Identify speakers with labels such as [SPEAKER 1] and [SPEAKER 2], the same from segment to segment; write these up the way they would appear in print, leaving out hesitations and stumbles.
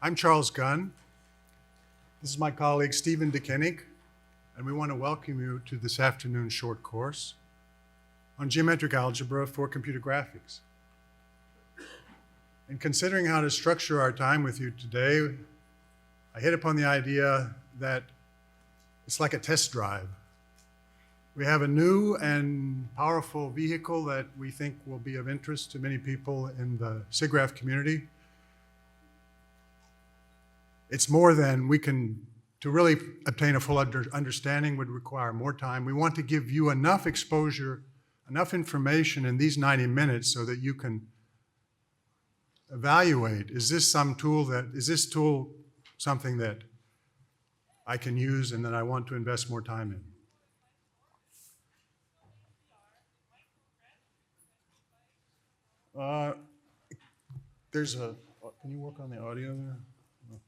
[SPEAKER 1] I'm Charles Gunn. This is my colleague Stephen de Keninck, and we want to welcome you to this afternoon's short course on geometric algebra for computer graphics. In considering how to structure our time with you today, I hit upon the idea that it's like a test drive. We have a new and powerful vehicle that we think will be of interest to many people in the Siggraph community. It's more than to really obtain a full understanding would require more time. We want to give you enough exposure, enough information in these 90 minutes so that you can evaluate, is this tool something that I can use and that I want to invest more time in? Can you work on the audio there? No.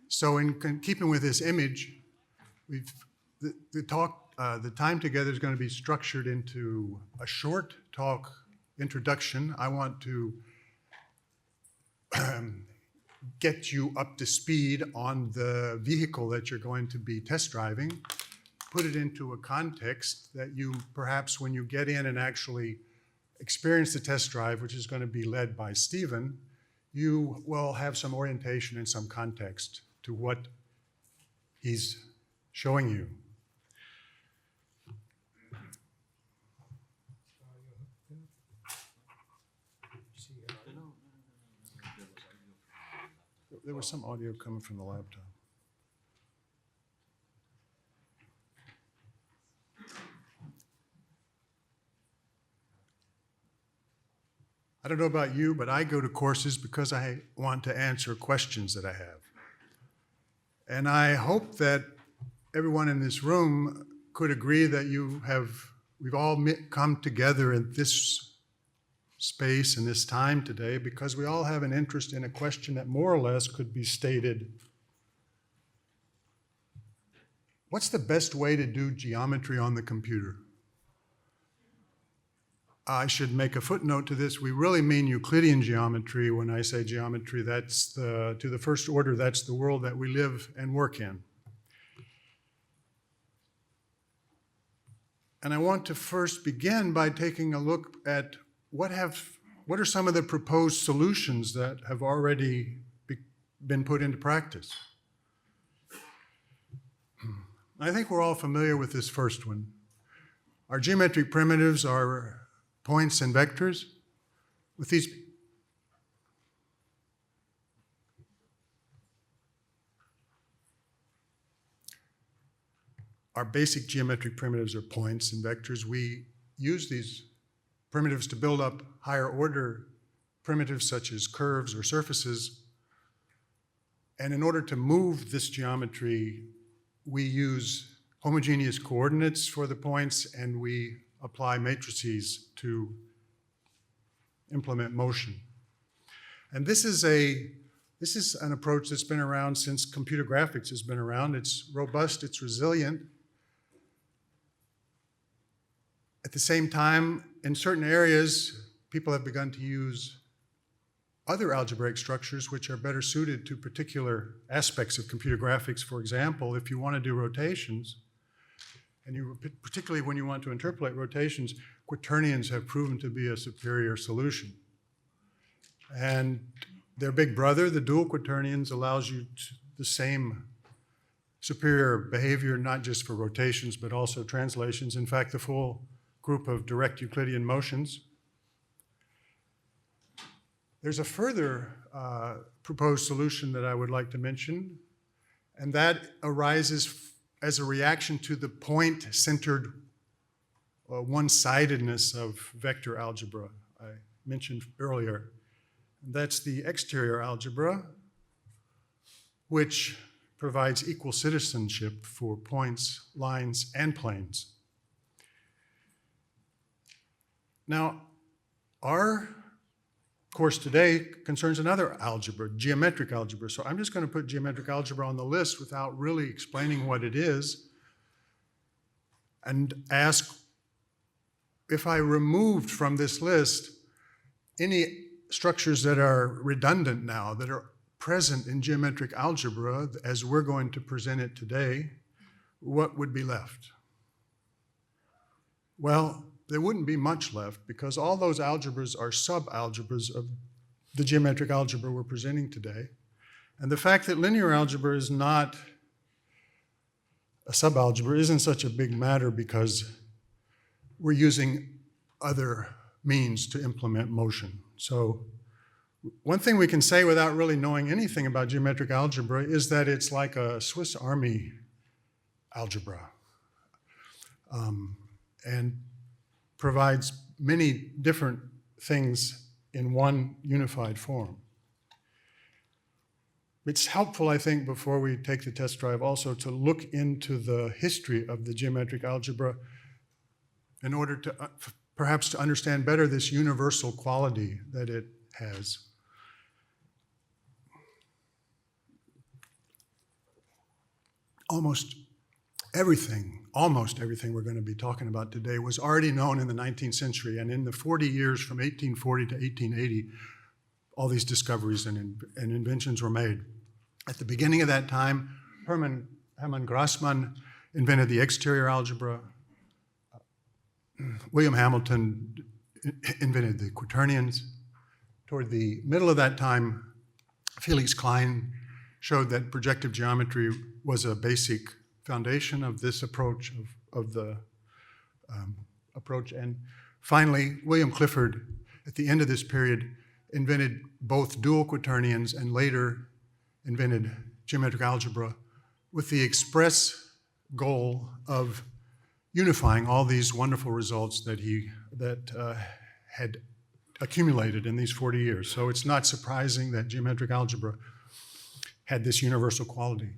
[SPEAKER 1] So in keeping with this image, the time together is going to be structured into a short talk introduction. I want to get you up to speed on the vehicle that you're going to be test driving, put it into a context that you perhaps when you get in and actually experience the test drive, which is going to be led by Stephen, you will have some orientation and some context to what he's showing you. There was some audio coming from the laptop. I don't know about you, but I go to courses because I want to answer questions that I have. And I hope that everyone in this room could agree that we've all come together in this space and this time today because we all have an interest in a question that more or less could be stated. What's the best way to do geometry on the computer? I should make a footnote to this. We really mean Euclidean geometry. When I say geometry, that's to the first order, that's the world that we live and work in. And I want to first begin by taking a look at what are some of the proposed solutions that have already been put into practice. I think we're all familiar with this first one. Our geometric primitives are points and vectors. With these our basic geometric primitives are points and vectors. We use these primitives to build up higher order primitives such as curves or surfaces. And in order to move this geometry, we use homogeneous coordinates for the points and we apply matrices to implement motion. And this is an approach that's been around since computer graphics has been around. It's robust, it's resilient. At the same time, in certain areas, people have begun to use other algebraic structures which are better suited to particular aspects of computer graphics. For example, if you want to do rotations, and particularly when you want to interpolate rotations, quaternions have proven to be a superior solution. And their big brother, the dual quaternions, allows you the same superior behavior, not just for rotations, but also translations. In fact, the full group of direct Euclidean motions. There's a further proposed solution that I would like to mention, and that arises as a reaction to the point-centered one-sidedness of vector algebra I mentioned earlier. And that's the exterior algebra, which provides equal citizenship for points, lines, and planes. Now, our course today concerns another algebra, geometric algebra. So I'm just going to put geometric algebra on the list without really explaining what it is and ask if I removed from this list any structures that are redundant now, that are present in geometric algebra as we're going to present it today, what would be left? Well, there wouldn't be much left because all those algebras are sub-algebras of the geometric algebra we're presenting today. And the fact that linear algebra is not a sub-algebra isn't such a big matter because we're using other means to implement motion. So one thing we can say without really knowing anything about geometric algebra is that it's like a Swiss Army algebra and provides many different things in one unified form. It's helpful, I think, before we take the test drive also to look into the history of the geometric algebra in order to perhaps to understand better this universal quality that it has. Almost everything we're going to be talking about today was already known in the 19th century, and in the 40 years from 1840 to 1880, all these discoveries and inventions were made. At the beginning of that time, Hermann Grassmann invented the exterior algebra. William Hamilton invented the quaternions. Toward the middle of that time, Felix Klein showed that projective geometry was a basic foundation of this approach, of the approach. And finally, William Clifford, at the end of this period, invented both dual quaternions and later invented geometric algebra with the express goal of unifying all these wonderful results that had accumulated in these 40 years. So it's not surprising that geometric algebra had this universal quality.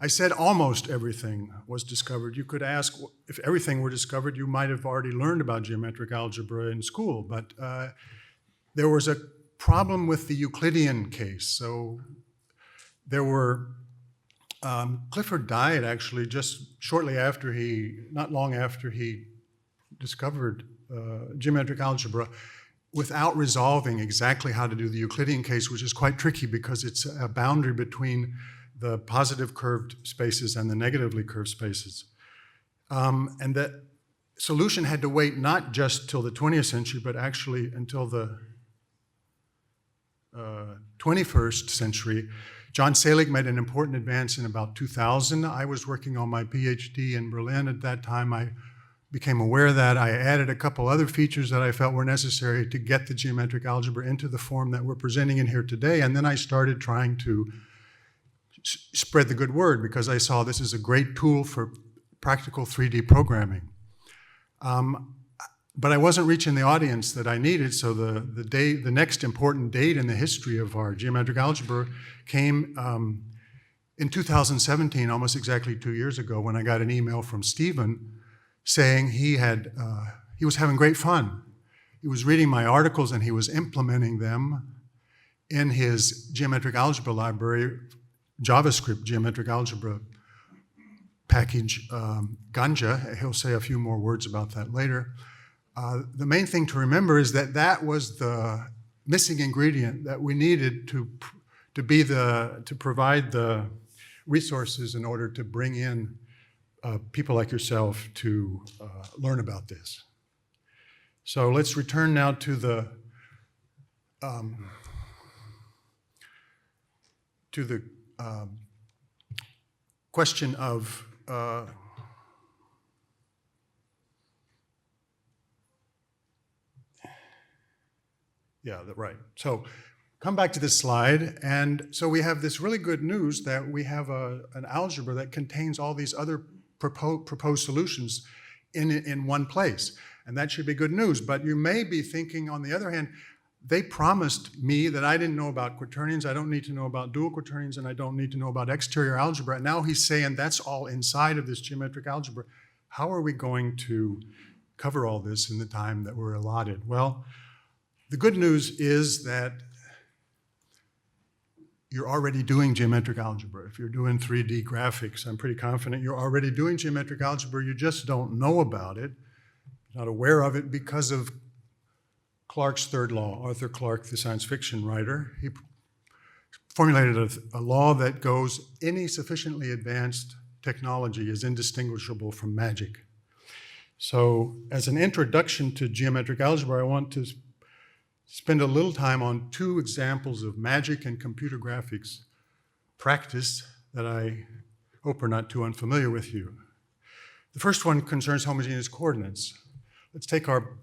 [SPEAKER 1] I said almost everything was discovered. You could ask, if everything were discovered, you might have already learned about geometric algebra in school, but there was a problem with the Euclidean case. So there were, Clifford died actually just shortly after not long after he discovered geometric algebra without resolving exactly how to do the Euclidean case, which is quite tricky because it's a boundary between the positive curved spaces and the negatively curved spaces. And that solution had to wait not just till the 20th century, but actually until the 21st century. John Selig made an important advance in about 2000. I was working on my PhD in Berlin at that time. I became aware of that. I added a couple other features that I felt were necessary to get the geometric algebra into the form that we're presenting in here today. And then I started trying to spread the good word because I saw this is a great tool for practical 3D programming. But I wasn't reaching the audience that I needed, so the next important date in the history of our geometric algebra came in 2017, almost exactly 2 years ago, when I got an email from Stephen saying he was having great fun. He was reading my articles and he was implementing them in his geometric algebra library, JavaScript geometric algebra package, Ganja. He'll say a few more words about that later. The main thing to remember is that that was the missing ingredient that we needed to provide the resources in order to bring in people like yourself to learn about this. So let's return now to the question of right. So come back to this slide, and so we have this really good news that we have an algebra that contains all these other proposed solutions in one place, and that should be good news. But you may be thinking, on the other hand, they promised me that I didn't know about quaternions, I don't need to know about dual quaternions, and I don't need to know about exterior algebra. And now he's saying that's all inside of this geometric algebra. How are we going to cover all this in the time that we're allotted? Well, the good news is that you're already doing geometric algebra. If you're doing 3D graphics, I'm pretty confident you're already doing geometric algebra. You just don't know about it, not aware of it because of Clarke's third law. Arthur Clarke, the science fiction writer, he formulated a law that goes, any sufficiently advanced technology is indistinguishable from magic. So as an introduction to geometric algebra, I want to spend a little time on two examples of magic and computer graphics practice that I hope are not too unfamiliar with you. The first one concerns homogeneous coordinates. Let's take our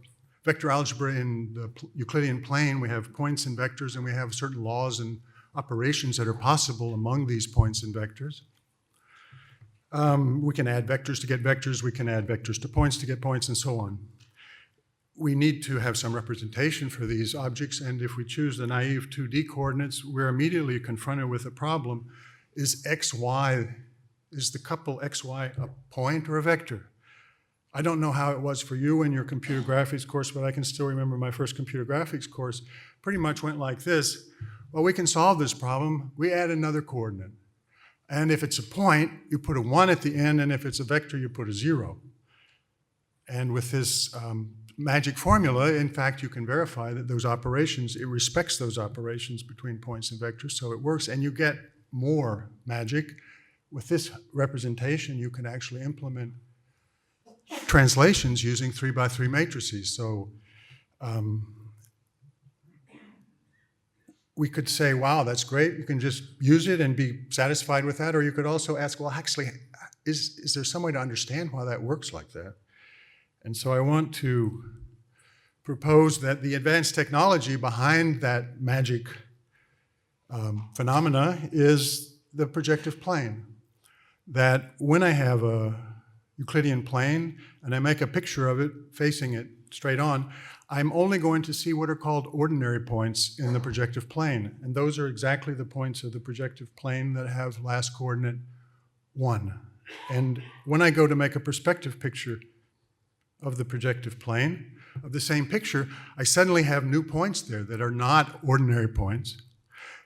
[SPEAKER 1] vector algebra in the Euclidean plane. We have points and vectors, and we have certain laws and operations that are possible among these points and vectors. We can add vectors to get vectors, we can add vectors to points to get points, and so on. We need to have some representation for these objects, and if we choose the naive 2D coordinates, we're immediately confronted with a problem. Is the couple xy a point or a vector? I don't know how it was for you in your computer graphics course, but I can still remember my first computer graphics course pretty much went like this. Well, we can solve this problem. We add another coordinate. And if it's a point, you put a 1 at the end, and if it's a vector, you put a 0. And with this magic formula, in fact, you can verify that those operations, it respects those operations between points and vectors, so it works, and you get more magic. With this representation, you can actually implement translations using 3x3 matrices. So we could say, wow, that's great. You can just use it and be satisfied with that. Or you could also ask, well, actually, is there some way to understand why that works like that? And so I want to propose that the advanced technology behind that magic phenomena is the projective plane. That when I have a Euclidean plane and I make a picture of it facing it straight on, I'm only going to see what are called ordinary points in the projective plane. And those are exactly the points of the projective plane that have last coordinate 1. And when I go to make a perspective picture of the projective plane, of the same picture, I suddenly have new points there that are not ordinary points.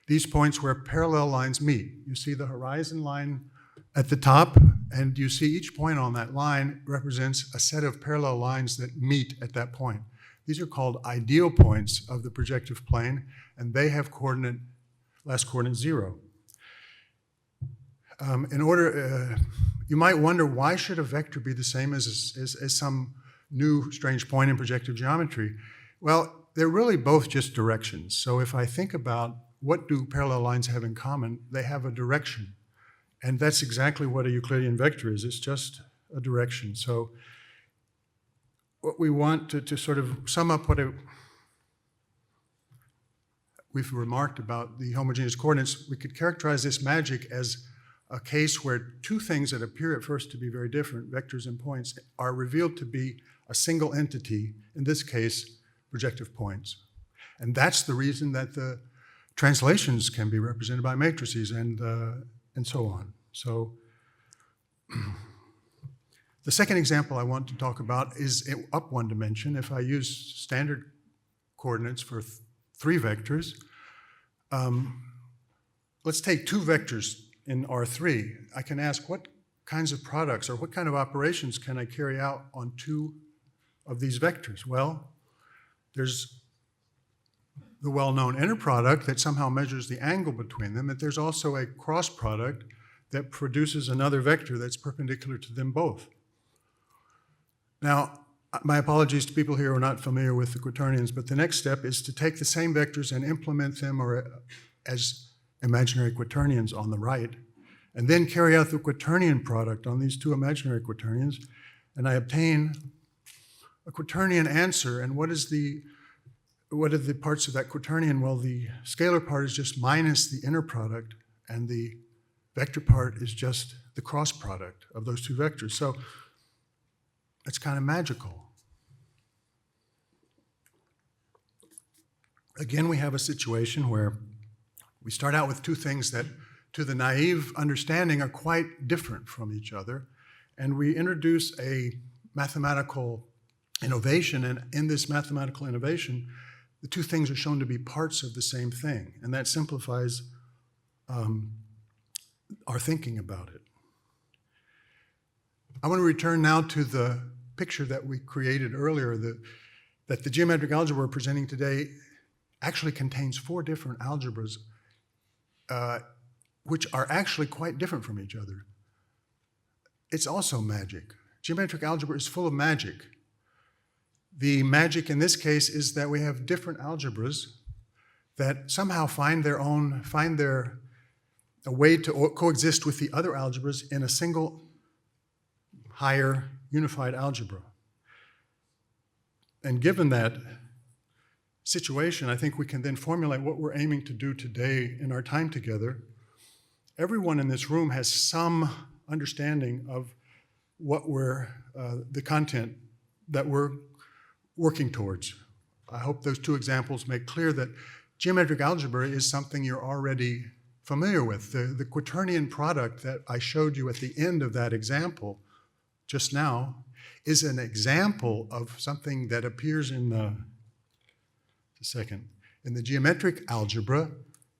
[SPEAKER 1] These points where parallel lines meet. You see the horizon line at the top, and you see each point on that line represents a set of parallel lines that meet at that point. These are called ideal points of the projective plane, and they have last coordinate 0. You might wonder, why should a vector be the same as some new strange point in projective geometry? Well, they're really both just directions. So if I think about what do parallel lines have in common, they have a direction. And that's exactly what a Euclidean vector is. It's just a direction. So what we want to sort of sum up what we've remarked about the homogeneous coordinates, we could characterize this magic as a case where two things that appear at first to be very different, vectors and points, are revealed to be a single entity, in this case, projective points. And that's the reason that the translations can be represented by matrices and so on. So the second example I want to talk about is up one dimension. If I use standard coordinates for 3 vectors, let's take 2 vectors in R3. I can ask what kinds of products or what kind of operations can I carry out on 2 of these vectors? Well, there's the well-known inner product that somehow measures the angle between them, but there's also a cross product that produces another vector that's perpendicular to them both. Now, my apologies to people here who are not familiar with the quaternions, but the next step is to take the same vectors and implement them as imaginary quaternions on the right, and then carry out the quaternion product on these 2 imaginary quaternions, and I obtain a quaternion answer. And what are the parts of that quaternion? Well, the scalar part is just minus the inner product, and the vector part is just the cross product of those 2 vectors. So it's kind of magical. Again, we have a situation where we start out with 2 things that, to the naive understanding, are quite different from each other, and we introduce a mathematical innovation, and in this mathematical innovation, the 2 things are shown to be parts of the same thing, and that simplifies our thinking about it. I want to return now to the picture that we created earlier. that the geometric algebra we're presenting today actually contains 4 different algebras which are actually quite different from each other. It's also magic. Geometric algebra is full of magic. The magic in this case is that we have different algebras that somehow find a way to coexist with the other algebras in a single higher unified algebra. And given that situation, I think we can then formulate what we're aiming to do today in our time together. Everyone in this room has some understanding of what the content that we're working towards. I hope those 2 examples make clear that geometric algebra is something you're already familiar with. The quaternion product that I showed you at the end of that example just now is an example of something that appears in the geometric algebra.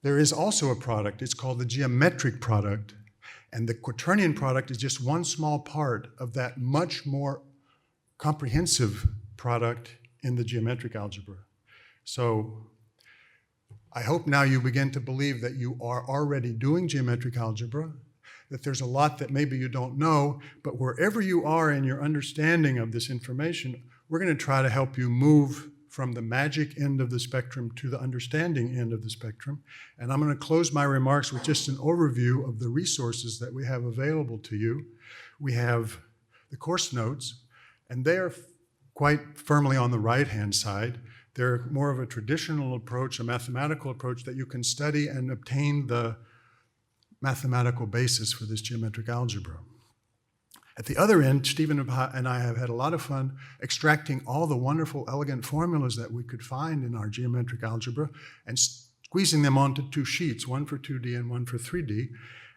[SPEAKER 1] There is also a product. It's called the geometric product. And the quaternion product is just one small part of that much more comprehensive product in the geometric algebra. So I hope now you begin to believe that you are already doing geometric algebra, that there's a lot that maybe you don't know, but wherever you are in your understanding of this information, we're going to try to help you move from the magic end of the spectrum to the understanding end of the spectrum. And I'm going to close my remarks with just an overview of the resources that we have available to you. We have the course notes, and they are quite firmly on the right-hand side. They're more of a traditional approach, a mathematical approach that you can study and obtain the mathematical basis for this geometric algebra. At the other end, Stephen and I have had a lot of fun extracting all the wonderful, elegant formulas that we could find in our geometric algebra and squeezing them onto 2 sheets, one for 2D and one for 3D.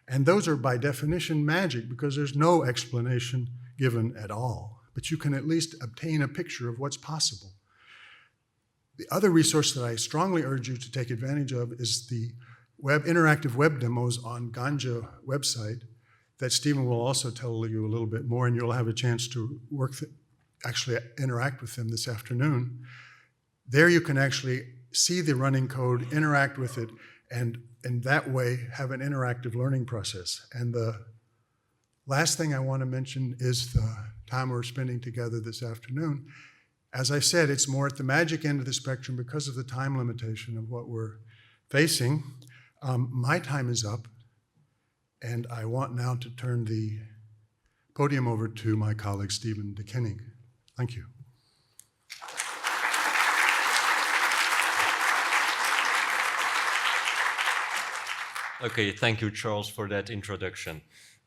[SPEAKER 1] And those are by definition magic because there's no explanation given at all. But you can at least obtain a picture of what's possible. The other resource that I strongly urge you to take advantage of is the interactive web demos on Gunn's website that Stephen will also tell you a little bit more, and you'll have a chance to actually interact with them this afternoon. There you can actually see the running code, interact with it, and in that way have an interactive learning process. And the last thing I want to mention is the time we're spending together this afternoon. As I said, it's more at the magic end of the spectrum because of the time limitation of what we're facing. My time is up, and I want now to turn the podium over to my colleague, Stephen de Keninck. Thank you.
[SPEAKER 2] Okay, thank you, Charles, for that introduction.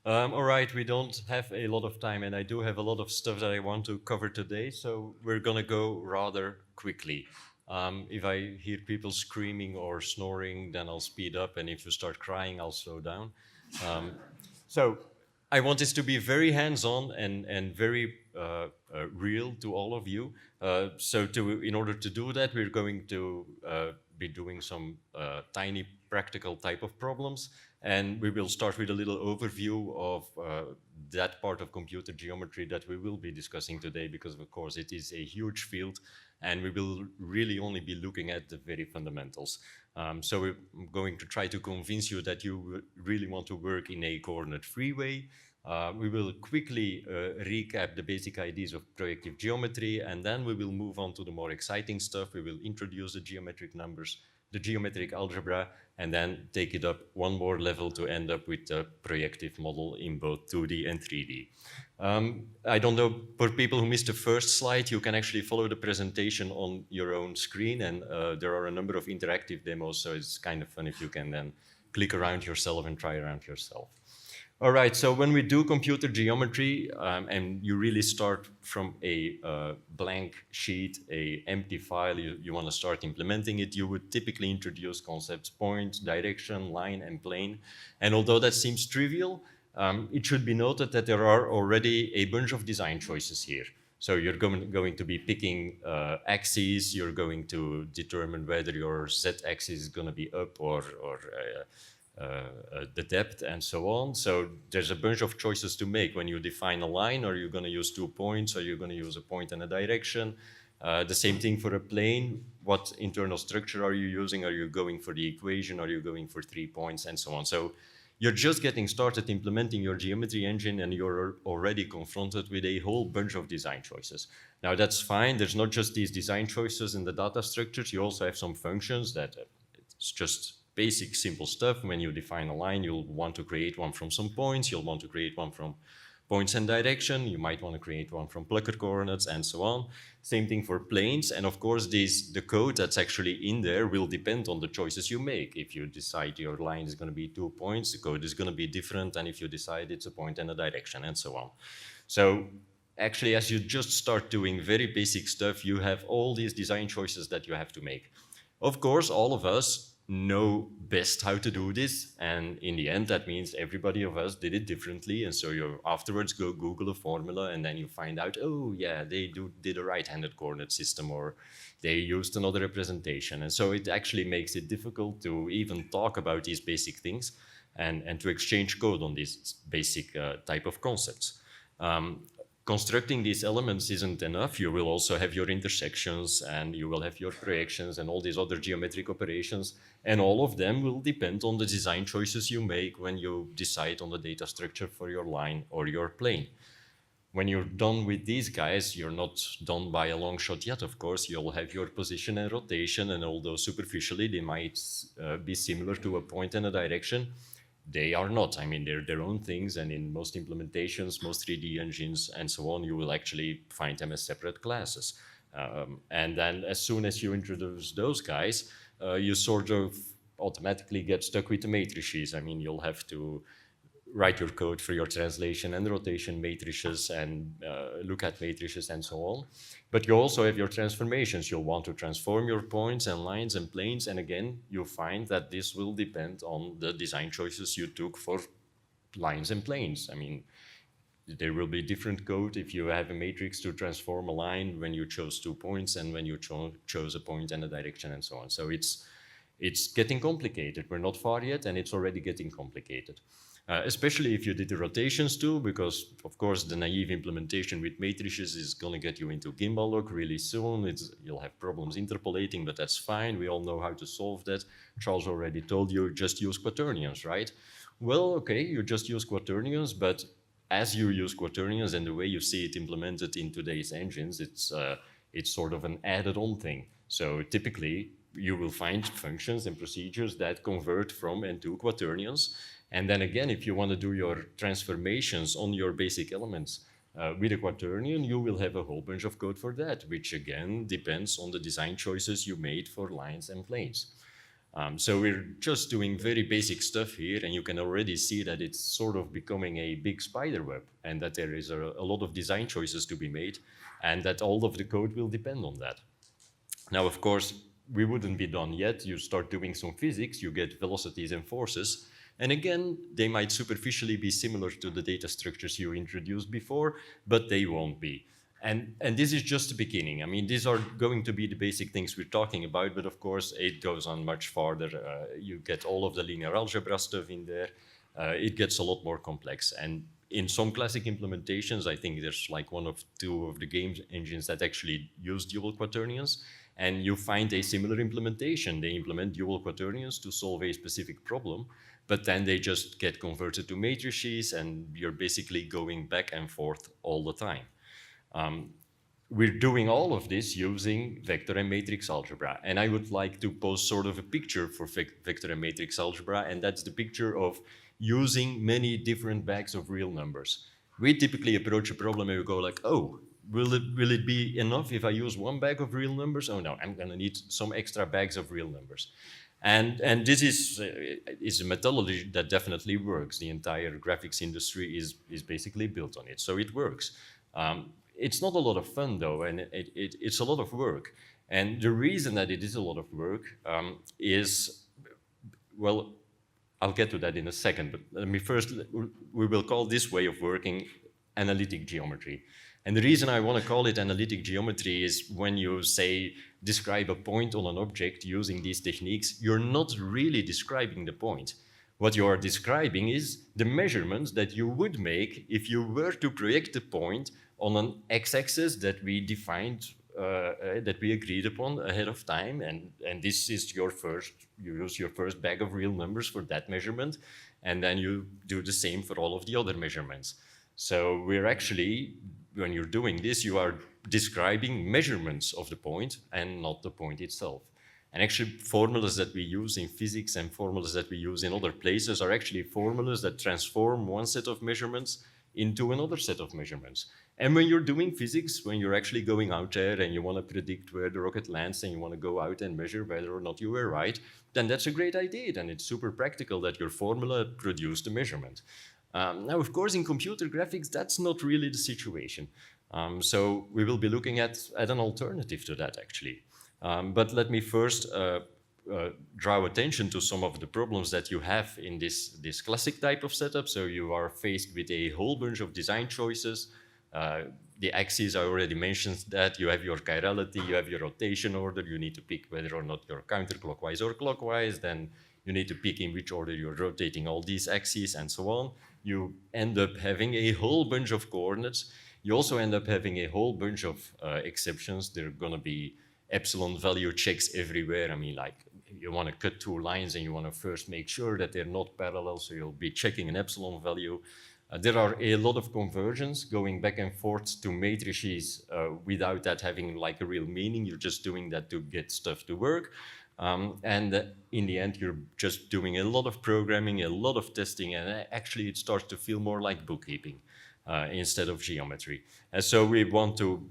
[SPEAKER 2] All right, we don't have a lot of time, and I do have a lot of stuff that I want to cover today, so we're gonna go rather quickly. If I hear people screaming or snoring, then I'll speed up, and if you start crying, I'll slow down. So I want this to be very hands-on and very real to all of you. In order to do that, we're going to be doing some tiny practical type of problems. And we will start with a little overview of that part of computer geometry that we will be discussing today, because of course it is a huge field and we will really only be looking at the very fundamentals. So we're going to try to convince you that you really want to work in a coordinate-free way. We will quickly recap the basic ideas of projective geometry, and then we will move on to the more exciting stuff. We will introduce the geometric numbers, the geometric algebra, and then take it up one more level to end up with a projective model in both 2D and 3D. I don't know, for people who missed the first slide, you can actually follow the presentation on your own screen, and there are a number of interactive demos, so it's kind of fun if you can then click around yourself and try around yourself. All right, so when we do computer geometry, and you really start from a blank sheet, an empty file, you want to start implementing it, you would typically introduce concepts point, direction, line, and plane. And although that seems trivial, it should be noted that there are already a bunch of design choices here. So you're going to be picking axes, you're going to determine whether your z-axis is going to be up or the depth and so on. So there's a bunch of choices to make when you define a line. Are you going to use 2 points? Are you going to use a point and a direction? The same thing for a plane. What internal structure are you using? Are you going for the equation? Are you going for 3 points and so on? So you're just getting started implementing your geometry engine and you're already confronted with a whole bunch of design choices. Now that's fine. There's not just these design choices in the data structures. You also have some functions that it's just basic, simple stuff. When you define a line, you'll want to create one from some points. You'll want to create one from points and direction. You might want to create one from plucker coordinates and so on. Same thing for planes. And of course, the code that's actually in there will depend on the choices you make. If you decide your line is going to be 2 points, the code is going to be different than if you decide it's a point and a direction and so on. So actually, as you just start doing very basic stuff, you have all these design choices that you have to make. Of course, all of us know best how to do this, and in the end that means everybody of us did it differently, and so you afterwards go Google a formula and then you find out, oh yeah, they did a right-handed coordinate system, or they used another representation, and so it actually makes it difficult to even talk about these basic things and to exchange code on these basic type of concepts. Constructing these elements isn't enough. You will also have your intersections and you will have your projections and all these other geometric operations, and all of them will depend on the design choices you make when you decide on the data structure for your line or your plane. When you're done with these guys, you're not done by a long shot yet, of course. You'll have your position and rotation, and although superficially they might be similar to a point and a direction, they are not. I mean, they're their own things, and in most implementations, most 3D engines and so on, you will actually find them as separate classes. And then as soon as you introduce those guys, you sort of automatically get stuck with the matrices. I mean, you'll have to write your code for your translation and rotation matrices and look at matrices and so on. But you also have your transformations. You'll want to transform your points and lines and planes, and again, you'll find that this will depend on the design choices you took for lines and planes. I mean, there will be different code if you have a matrix to transform a line when you chose 2 points and when you chose a point and a direction and so on. So it's getting complicated. We're not far yet, and it's already getting complicated. Especially if you did the rotations too, because of course the naive implementation with matrices is going to get you into gimbal lock really soon. You'll have problems interpolating, but that's fine. We all know how to solve that. Charles already told you, just use quaternions, right? Well, okay, you just use quaternions, but as you use quaternions and the way you see it implemented in today's engines, it's sort of an added on thing. So typically you will find functions and procedures that convert from and to quaternions. And then again, if you want to do your transformations on your basic elements with a quaternion, you will have a whole bunch of code for that, which again depends on the design choices you made for lines and planes. So we're just doing very basic stuff here, and you can already see that it's sort of becoming a big spider web, and that there is a lot of design choices to be made, and that all of the code will depend on that. Now, of course, we wouldn't be done yet. You start doing some physics, you get velocities and forces, and again, they might superficially be similar to the data structures you introduced before, but they won't be. And this is just the beginning. I mean, these are going to be the basic things we're talking about, but of course, it goes on much farther. You get all of the linear algebra stuff in there. It gets a lot more complex. And in some classic implementations, I think there's like 1 or 2 of the game engines that actually use dual quaternions. And you find a similar implementation. They implement dual quaternions to solve a specific problem, but then they just get converted to matrices, and you're basically going back and forth all the time. We're doing all of this using vector and matrix algebra, and I would like to post sort of a picture for vector and matrix algebra, and that's the picture of using many different bags of real numbers. We typically approach a problem and we go like, oh, will it be enough if I use 1 bag of real numbers? Oh no, I'm going to need some extra bags of real numbers. And this is a methodology that definitely works. The entire graphics industry is basically built on it, so it works. It's not a lot of fun though, and it's a lot of work. And the reason that it is a lot of work is, well, I'll get to that in a second, but let me first, we will call this way of working analytic geometry. And the reason I want to call it analytic geometry is when you say describe a point on an object using these techniques, you're not really describing the point. What you are describing is the measurements that you would make if you were to project the point on an x-axis that we defined that we agreed upon ahead of time, and this is you use your first bag of real numbers for that measurement, and then you do the same for all of the other measurements. So we're actually, when you're doing this, you are describing measurements of the point and not the point itself. And actually, formulas that we use in physics and formulas that we use in other places are actually formulas that transform one set of measurements into another set of measurements. And when you're doing physics, when you're actually going out there and you want to predict where the rocket lands and you want to go out and measure whether or not you were right, then that's a great idea. Then it's super practical that your formula produced a measurement. Now, of course, in computer graphics, that's not really the situation. So we will be looking at an alternative to that, actually. But let me first draw attention to some of the problems that you have in this classic type of setup. So you are faced with a whole bunch of design choices. The axes, I already mentioned that. You have your chirality, you have your rotation order. You need to pick whether or not you're counterclockwise or clockwise. Then you need to pick in which order you're rotating all these axes and so on. You end up having a whole bunch of coordinates. You also end up having a whole bunch of exceptions. There are going to be epsilon value checks everywhere. I mean, like, you want to cut two lines and you want to first make sure that they're not parallel, so you'll be checking an epsilon value. There are a lot of conversions going back and forth to matrices without that having like a real meaning. You're just doing that to get stuff to work. And in the end, you're just doing a lot of programming, a lot of testing, and actually it starts to feel more like bookkeeping instead of geometry. And so we want to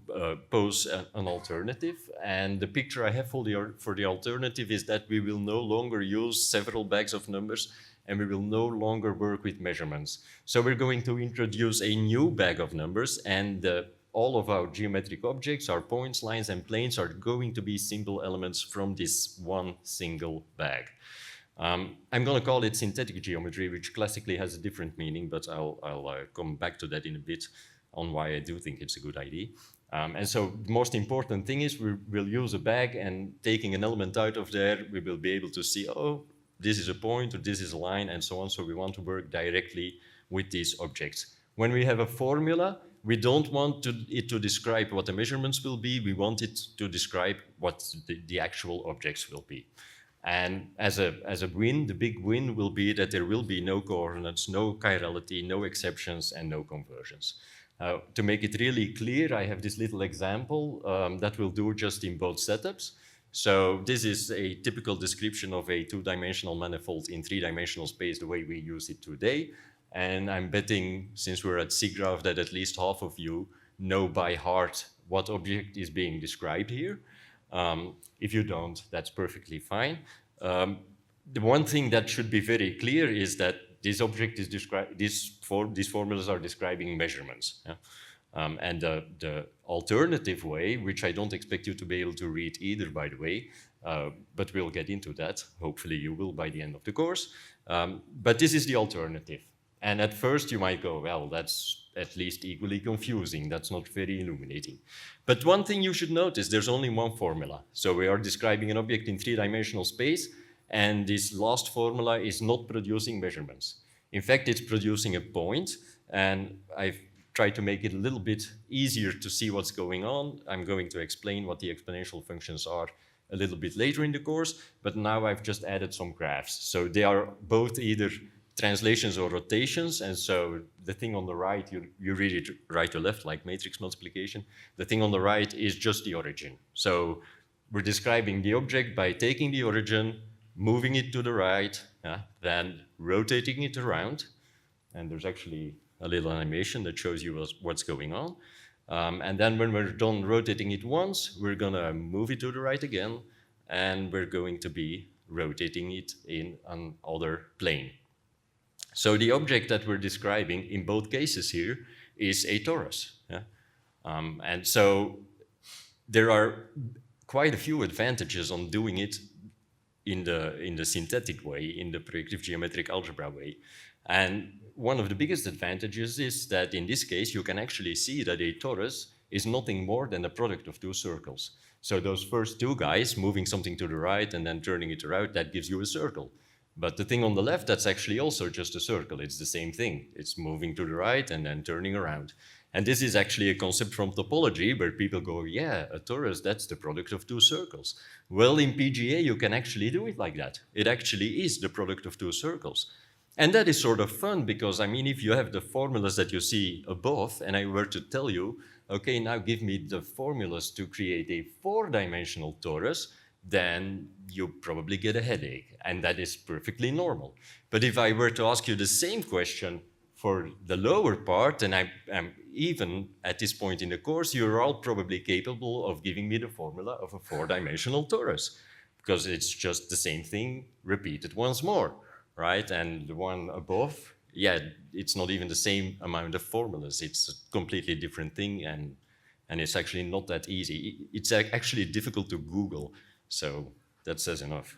[SPEAKER 2] pose an alternative. And the picture I have for the alternative is that we will no longer use several bags of numbers, and we will no longer work with measurements. So we're going to introduce a new bag of numbers, and all of our geometric objects, our points, lines, and planes are going to be simple elements from this one single bag. I'm going to call it synthetic geometry, which classically has a different meaning, but I'll come back to that in a bit on why I do think it's a good idea. And so the most important thing is we'll use a bag, and taking an element out of there, we will be able to see, oh, this is a point or this is a line and so on. So we want to work directly with these objects. When we have a formula, we don't want it to describe what the measurements will be. We want it to describe what the actual objects will be. And as a win, the big win will be that there will be no coordinates, no chirality, no exceptions, and no conversions. To make it really clear, I have this little example that we'll do just in both setups. So this is a typical description of a two-dimensional manifold in three-dimensional space the way we use it today. And I'm betting, since we're at Siggraph, that at least half of you know by heart what object is being described here. If you don't, that's perfectly fine. The one thing that should be very clear is that this object is these formulas are describing measurements. Yeah? And the alternative way, which I don't expect you to be able to read either, by the way, but we'll get into that. Hopefully you will by the end of the course. But this is the alternative. And at first you might go, well, that's at least equally confusing. That's not very illuminating. But one thing you should notice, there's only one formula. So we are describing an object in three-dimensional space, and this last formula is not producing measurements. In fact, it's producing a point, and I've tried to make it a little bit easier to see what's going on. I'm going to explain what the exponential functions are a little bit later in the course, but now I've just added some graphs. So they are both either translations or rotations, and so the thing on the right, you read it right to left, like matrix multiplication. The thing on the right is just the origin. So we're describing the object by taking the origin, moving it to the right, then rotating it around, and there's actually a little animation that shows you what's going on. And then when we're done rotating it once, we're gonna move it to the right again, and we're going to be rotating it in another plane. So the object that we're describing in both cases here is a torus. Yeah? And so there are quite a few advantages on doing it in the synthetic way, in the projective geometric algebra way. And one of the biggest advantages is that in this case, you can actually see that a torus is nothing more than the product of two circles. So those first two guys moving something to the right and then turning it around, that gives you a circle. But the thing on the left, that's actually also just a circle. It's the same thing. It's moving to the right and then turning around. And this is actually a concept from topology where people go, yeah, a torus, that's the product of two circles. Well, in PGA, you can actually do it like that. It actually is the product of two circles. And that is sort of fun because, I mean, if you have the formulas that you see above, and I were to tell you, okay, now give me the formulas to create a four-dimensional torus, then you probably get a headache, and that is perfectly normal. But if I were to ask you the same question for the lower part, and I'm even at this point in the course, you're all probably capable of giving me the formula of a four-dimensional torus, because it's just the same thing repeated once more, right? And the one above, yeah, it's not even the same amount of formulas. It's a completely different thing, and it's actually not that easy. It's actually difficult to Google, so that says enough.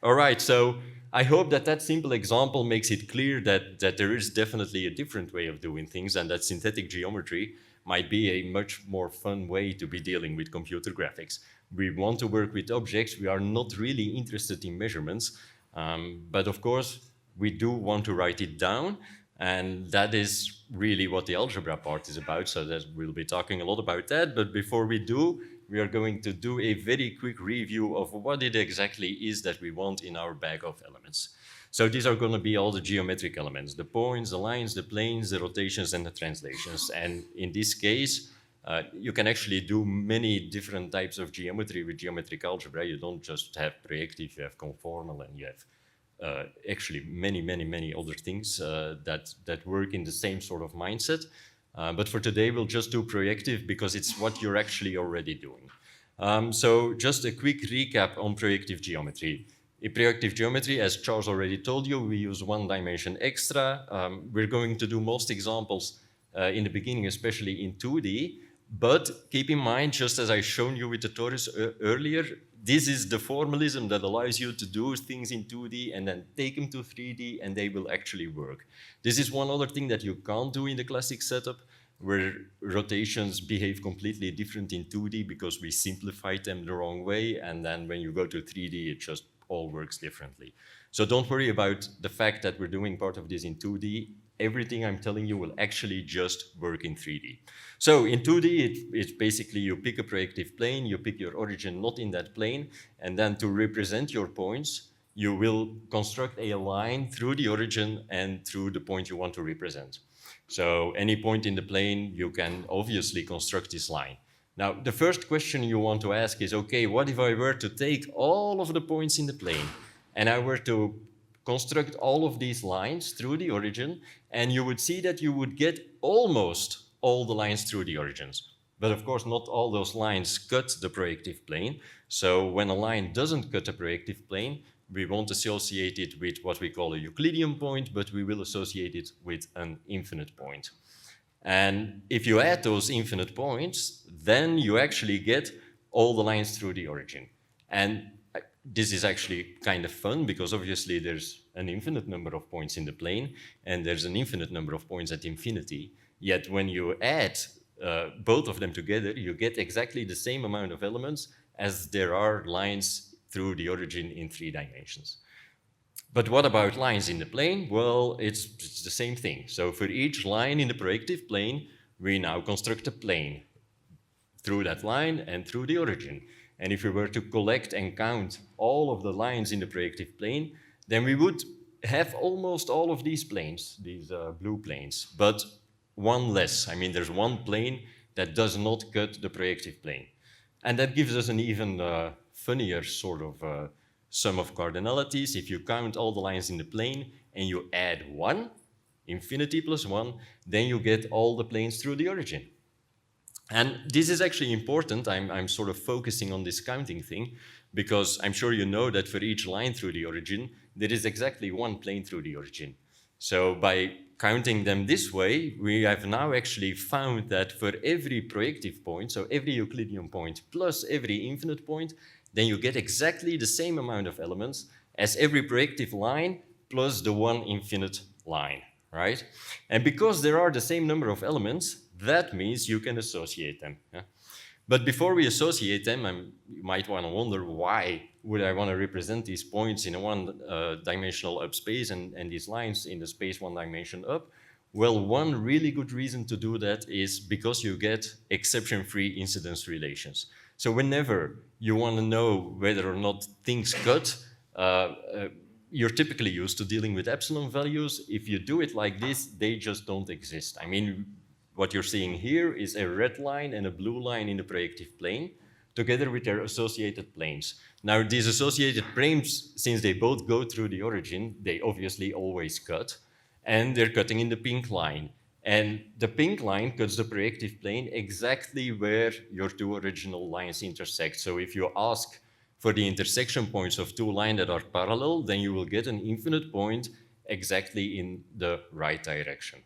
[SPEAKER 2] All right, so I hope that that simple example makes it clear that there is definitely a different way of doing things and that synthetic geometry might be a much more fun way to be dealing with computer graphics. We want to work with objects. We are not really interested in measurements, but of course, we do want to write it down, and that is really what the algebra part is about, so that we'll be talking a lot about that. But before we do, we are going to do a very quick review of what it exactly is that we want in our bag of elements. So these are going to be all the geometric elements, the points, the lines, the planes, the rotations, and the translations. And in this case, you can actually do many different types of geometry with geometric algebra. You don't just have projective, you have conformal, and you have actually many other things that work in the same sort of mindset. But for today, we'll just do projective because it's what you're actually already doing. So just a quick recap on projective geometry. In projective geometry, as Charles already told you, we use one dimension extra. We're going to do most examples in the beginning, especially in 2D. But keep in mind, just as I shown you with the torus earlier, this is the formalism that allows you to do things in 2D and then take them to 3D and they will actually work. This is one other thing that you can't do in the classic setup, where rotations behave completely different in 2D because we simplified them the wrong way, and then when you go to 3D, it just all works differently. So don't worry about the fact that we're doing part of this in 2D. Everything I'm telling you will actually just work in 3D. So in 2D, it's basically you pick a projective plane, you pick your origin not in that plane, and then to represent your points, you will construct a line through the origin and through the point you want to represent. So any point in the plane, you can obviously construct this line. Now, the first question you want to ask is, okay, what if I were to take all of the points in the plane and I were to construct all of these lines through the origin, and you would see that you would get almost all the lines through the origins. But of course, not all those lines cut the projective plane. So when a line doesn't cut a projective plane, we won't associate it with what we call a Euclidean point, but we will associate it with an infinite point. And if you add those infinite points, then you actually get all the lines through the origin. And this is actually kind of fun because obviously there's an infinite number of points in the plane and there's an infinite number of points at infinity. Yet when you add both of them together, you get exactly the same amount of elements as there are lines through the origin in 3 dimensions. But what about lines in the plane? Well, it's the same thing. So for each line in the projective plane, we now construct a plane through that line and through the origin. And if we were to collect and count all of the lines in the projective plane, then we would have almost all of these planes, these blue planes, but one less. I mean, there's one plane that does not cut the projective plane. And that gives us an even funnier sort of sum of cardinalities. If you count all the lines in the plane and you add 1, infinity plus 1, then you get all the planes through the origin. And this is actually important. I'm sort of focusing on this counting thing because I'm sure you know that for each line through the origin, there is exactly 1 plane through the origin. So by counting them this way, we have now actually found that for every projective point, so every Euclidean point plus every infinite point, then you get exactly the same amount of elements as every projective line plus the 1 infinite line, right? And because there are the same number of elements, that means you can associate them. Yeah? But before we associate them, you might want to wonder, why would I want to represent these points in a one-dimensional up space and these lines in the space 1 dimension up? Well, one really good reason to do that is because you get exception-free incidence relations. So whenever you want to know whether or not things cut, you're typically used to dealing with epsilon values. If you do it like this, they just don't exist. I mean, what you're seeing here is a red line and a blue line in the projective plane, together with their associated planes. Now, these associated planes, since they both go through the origin, they obviously always cut, and they're cutting in the pink line. And the pink line cuts the projective plane exactly where your two original lines intersect. So if you ask for the intersection points of two lines that are parallel, then you will get an infinite point exactly in the right direction.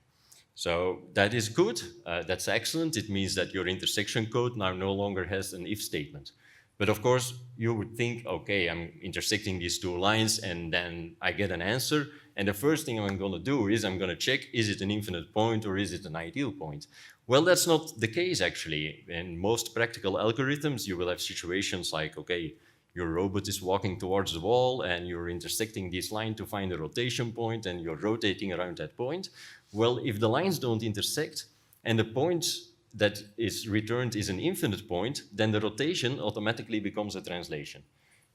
[SPEAKER 2] So that is good, that's excellent. It means that your intersection code now no longer has an if statement. But of course, you would think, okay, I'm intersecting these two lines and then I get an answer. And the first thing I'm gonna do is I'm gonna check, is it an infinite point or is it an ideal point? Well, that's not the case actually. In most practical algorithms, you will have situations like, okay, your robot is walking towards the wall and you're intersecting this line to find a rotation point and you're rotating around that point. Well, if the lines don't intersect and the point that is returned is an infinite point, then the rotation automatically becomes a translation.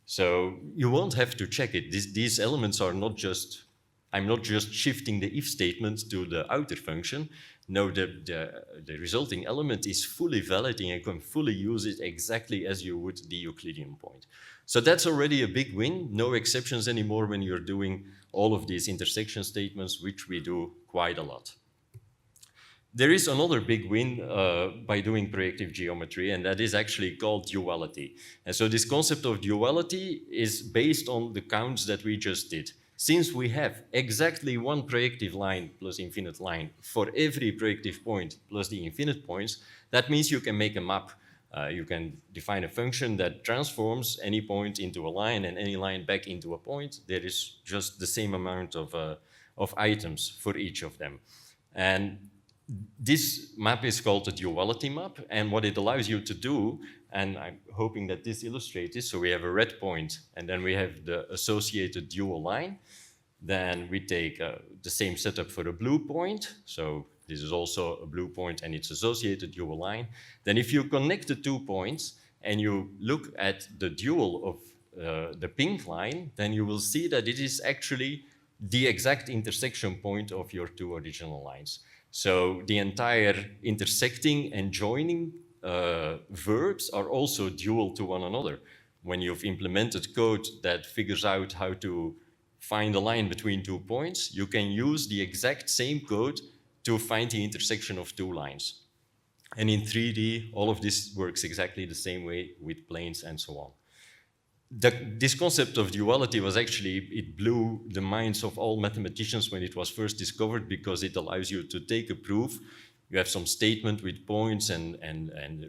[SPEAKER 2] So you won't have to check it. These elements are not just, I'm not just shifting the if statement to the outer function. No, the resulting element is fully valid and you can fully use it exactly as you would the Euclidean point. So that's already a big win. No exceptions anymore when you're doing all of these intersection statements, which we do quite a lot. There is another big win by doing projective geometry, and that is actually called duality. And so this concept of duality is based on the counts that we just did. Since we have exactly one projective line plus infinite line for every projective point plus the infinite points, that means you can make a map. You can define a function that transforms any point into a line and any line back into a point. There is just the same amount of items for each of them. And this map is called a duality map, and what it allows you to do, and I'm hoping that this illustrates this, so we have a red point, and then we have the associated dual line. Then we take the same setup for a blue point, so this is also a blue point and its associated dual line. Then if you connect the 2 points and you look at the dual of the pink line, then you will see that it is actually the exact intersection point of your two original lines. So the entire intersecting and joining verbs are also dual to one another. When you've implemented code that figures out how to find a line between 2 points, you can use the exact same code to find the intersection of two lines. And in 3D, all of this works exactly the same way with planes and so on. This concept of duality was actually, it blew the minds of all mathematicians when it was first discovered, because it allows you to take a proof. You have some statement with points and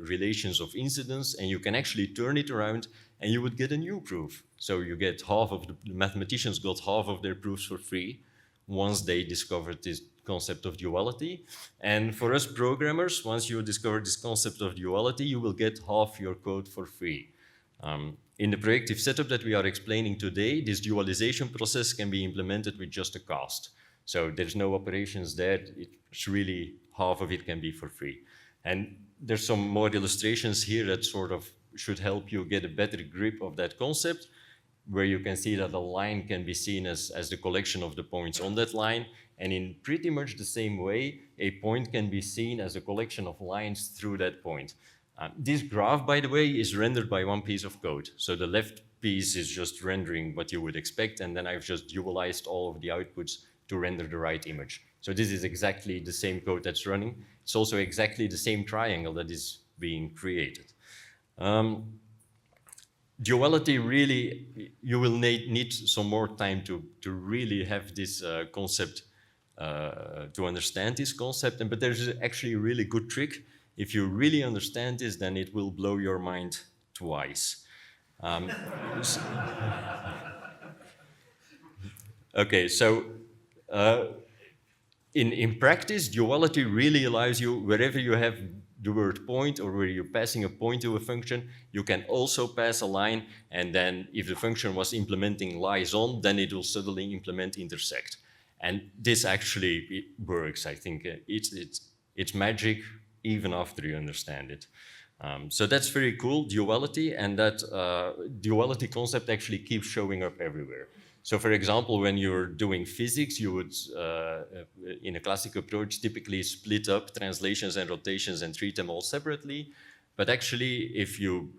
[SPEAKER 2] relations of incidence, and you can actually turn it around and you would get a new proof. So you get half of the mathematicians got half of their proofs for free once they discovered this concept of duality. And for us programmers, once you discover this concept of duality, you will get half your code for free. In the projective setup that we are explaining today, this dualization process can be implemented with just a cast. So there's no operations there. It's really half of it can be for free. And there's some more illustrations here that sort of should help you get a better grip of that concept, where you can see that a line can be seen as the collection of the points on that line. And in pretty much the same way, a point can be seen as a collection of lines through that point. This graph, by the way, is rendered by one piece of code. So the left piece is just rendering what you would expect, and then I've just dualized all of the outputs to render the right image. So this is exactly the same code that's running. It's also exactly the same triangle that is being created. Duality really, you will need some more time to really have this concept, to understand this concept. But there's actually a really good trick. If you really understand this, then it will blow your mind twice. Okay, so in practice, duality really allows you, wherever you have the word point or where you're passing a point to a function, you can also pass a line, and then if the function was implementing lies on, then it will suddenly implement intersect. And this actually it works. I think it's magic even after you understand it. So that's very cool, duality, and that duality concept actually keeps showing up everywhere. So for example, when you're doing physics, you would, in a classic approach, typically split up translations and rotations and treat them all separately. But actually, if you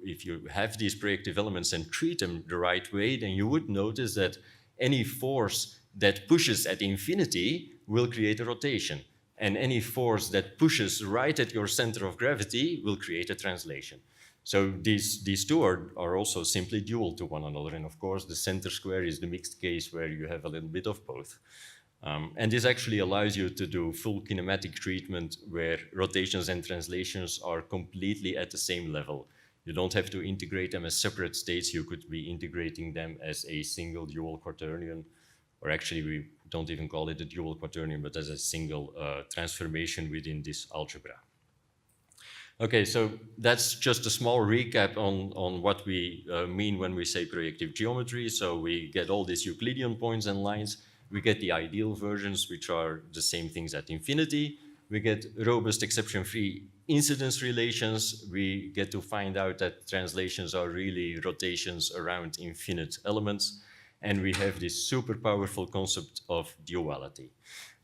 [SPEAKER 2] have these projective elements and treat them the right way, then you would notice that any force that pushes at infinity will create a rotation. And any force that pushes right at your center of gravity will create a translation. So these two are also simply dual to one another. And of course, the center square is the mixed case where you have a little bit of both. And this actually allows you to do full kinematic treatment where rotations and translations are completely at the same level. You don't have to integrate them as separate states. You could be integrating them as a single dual quaternion, or actually we don't even call it a dual quaternion, but as a single transformation within this algebra. Okay, so that's just a small recap on what we mean when we say projective geometry. So we get all these Euclidean points and lines. We get the ideal versions, which are the same things at infinity. We get robust exception-free incidence relations. We get to find out that translations are really rotations around infinite elements. And we have this super powerful concept of duality.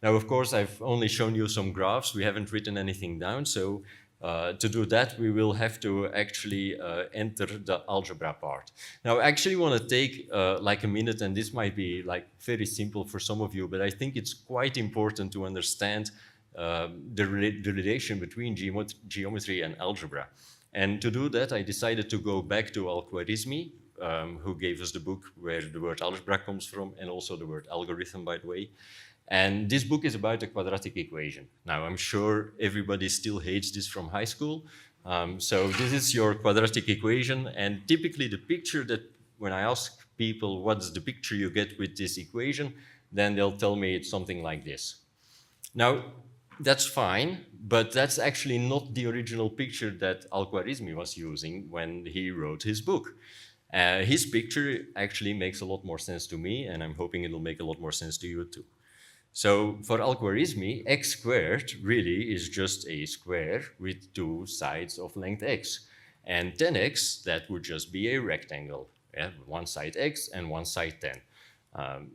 [SPEAKER 2] Now, of course, I've only shown you some graphs. We haven't written anything down. So to do that, we will have to actually enter the algebra part. Now, I actually want to take like a minute, and this might be like very simple for some of you, but I think it's quite important to understand the relation between geometry and algebra. And to do that, I decided to go back to Al-Khwarizmi, who gave us the book where the word algebra comes from, and also the word algorithm, by the way. And this book is about a quadratic equation. Now, I'm sure everybody still hates this from high school. So this is your quadratic equation, and typically the picture that when I ask people what's the picture you get with this equation, then they'll tell me it's something like this. Now, that's fine, but that's actually not the original picture that Al-Khwarizmi was using when he wrote his book. His picture actually makes a lot more sense to me, and I'm hoping it'll make a lot more sense to you too. So for Al-Khwarizmi, x squared really is just a square with two sides of length x. And 10x, that would just be a rectangle, yeah? One side x and one side 10.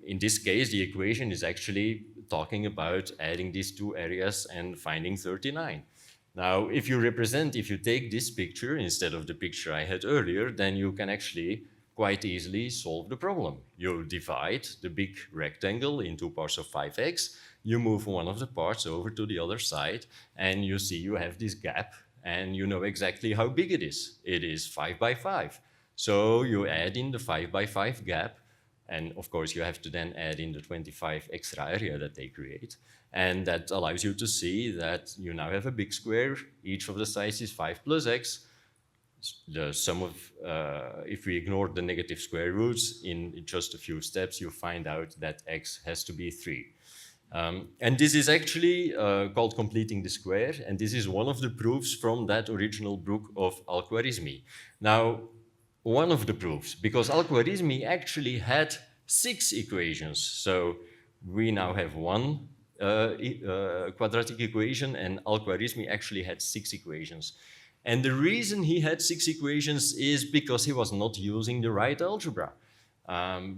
[SPEAKER 2] In this case, the equation is actually talking about adding these two areas and finding 39. Now, if you take this picture instead of the picture I had earlier, then you can actually quite easily solve the problem. You divide the big rectangle into parts of 5x, you move one of the parts over to the other side, and you see you have this gap, and you know exactly how big it is. It is 5 by 5. So you add in the 5 by 5 gap, and of course you have to then add in the 25 extra area that they create. And that allows you to see that you now have a big square. Each of the sides is 5 plus x. The sum of, if we ignore the negative square roots, in just a few steps, you find out that x has to be 3. And this is actually called completing the square, and this is one of the proofs from that original book of Al-Khwarizmi. Now, one of the proofs, because Al-Khwarizmi actually had 6 equations. So we now have one quadratic equation, and Al-Khwarizmi actually had 6 equations. And the reason he had 6 equations is because he was not using the right algebra.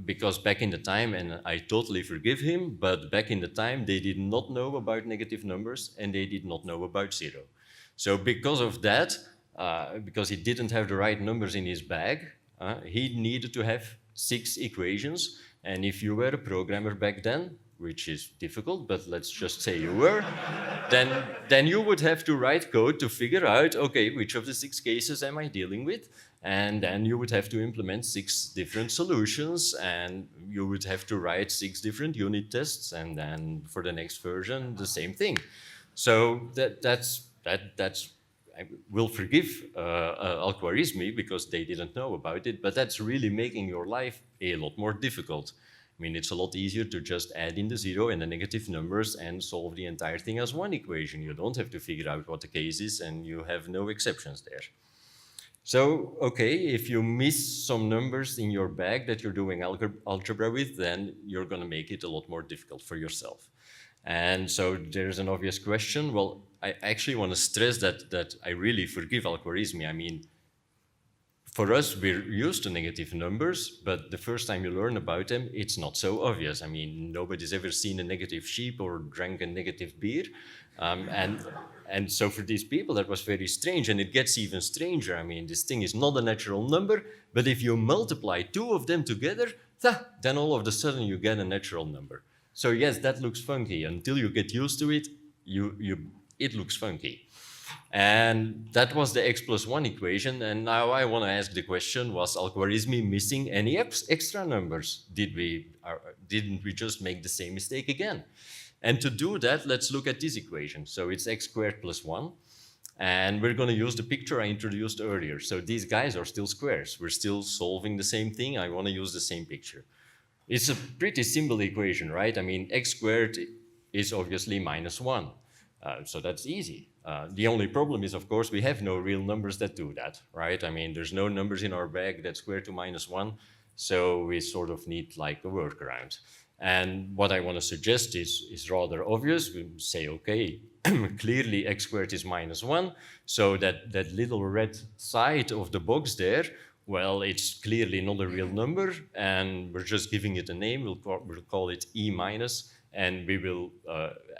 [SPEAKER 2] Because back in the time, and I totally forgive him, but back in the time, they did not know about negative numbers and they did not know about 0. So because of that, because he didn't have the right numbers in his bag, he needed to have 6 equations. And if you were a programmer back then, which is difficult, but let's just say you were, then you would have to write code to figure out, okay, which of the 6 cases am I dealing with? And then you would have to implement 6 different solutions, and you would have to write 6 different unit tests, and then for the next version, the same thing. So that's I will forgive Al-Khwarizmi because they didn't know about it, but that's really making your life a lot more difficult. I mean, it's a lot easier to just add in the 0 and the negative numbers and solve the entire thing as one equation. You don't have to figure out what the case is, and you have no exceptions there. So, okay, if you miss some numbers in your bag that you're doing algebra with, then you're going to make it a lot more difficult for yourself. And so there's an obvious question. Well, I actually want to stress that I really forgive algorithmy. I mean, for us, we're used to negative numbers, but the first time you learn about them, it's not so obvious. I mean, nobody's ever seen a negative sheep or drank a negative beer. And so for these people, that was very strange, and it gets even stranger. I mean, this thing is not a natural number, but if you multiply two of them together, then all of a sudden you get a natural number. So yes, that looks funky. Until you get used to it, it looks funky. And that was the x plus 1 equation. And now I want to ask the question, was algorithmy missing any extra numbers? Didn't we just make the same mistake again? And to do that, let's look at this equation. So it's x squared plus 1. And we're going to use the picture I introduced earlier. So these guys are still squares. We're still solving the same thing. I want to use the same picture. It's a pretty simple equation, right? I mean, x squared is obviously minus 1. So that's easy. The only problem is, of course, we have no real numbers that do that, right? I mean, there's no numbers in our bag that square to minus 1, so we sort of need like a workaround. And what I want to suggest is rather obvious. We say, okay, clearly x squared is minus 1, so that little red side of the box there, well, it's clearly not a real number, and we're just giving it a name. We'll call it e minus, and we will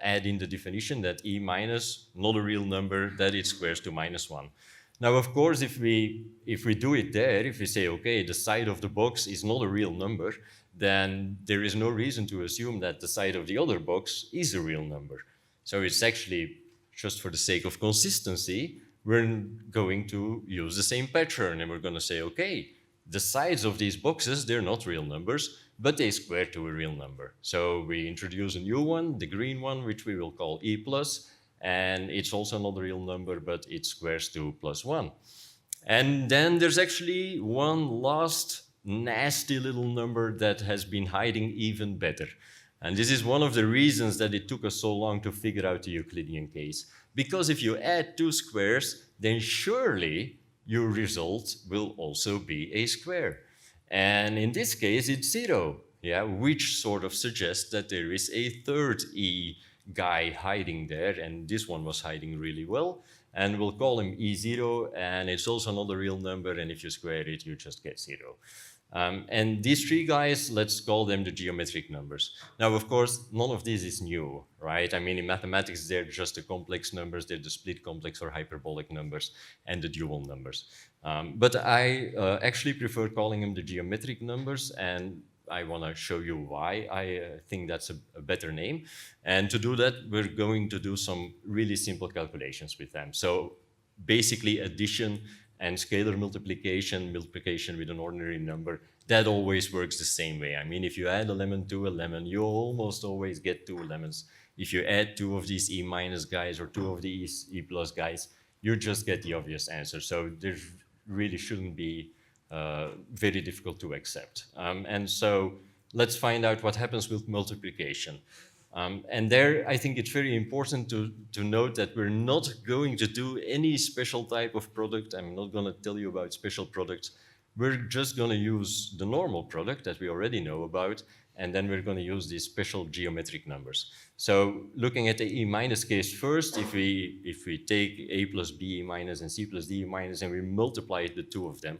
[SPEAKER 2] add in the definition that e minus, not a real number, that it squares to minus 1. Now, of course, if we do it there, if we say, okay, the side of the box is not a real number, then there is no reason to assume that the side of the other box is a real number. So it's actually, just for the sake of consistency, we're going to use the same pattern, and we're going to say, okay, the sides of these boxes, they're not real numbers, but they square to a real number. So we introduce a new one, the green one, which we will call e plus, and it's also not a real number, but it squares to plus 1. And then there's actually one last nasty little number that has been hiding even better. And this is one of the reasons that it took us so long to figure out the Euclidean case. Because if you add two squares, then surely your result will also be a square. And in this case, it's 0, yeah, which sort of suggests that there is a third e guy hiding there, and this one was hiding really well. And we'll call him E0, and it's also not a real number, and if you square it, you just get 0. And these three guys, let's call them the geometric numbers. Now, of course, none of this is new, right? I mean, in mathematics, they're just the complex numbers, they're the split complex or hyperbolic numbers, and the dual numbers. But I actually prefer calling them the geometric numbers, and I want to show you why I think that's a better name. And to do that, we're going to do some really simple calculations with them. So basically addition and scalar multiplication with an ordinary number, that always works the same way. I mean, if you add a lemon to a lemon, you almost always get 2 lemons. If you add 2 of these E minus guys or 2 of these E plus guys, you just get the obvious answer. So there really shouldn't be very difficult to accept. And so let's find out what happens with multiplication. And there, I think it's very important to note that we're not going to do any special type of product. I'm not going to tell you about special products. We're just going to use the normal product that we already know about, and then we're going to use these special geometric numbers. So looking at the E minus case first, if we take A plus B E minus and C plus D E minus and we multiply the two of them,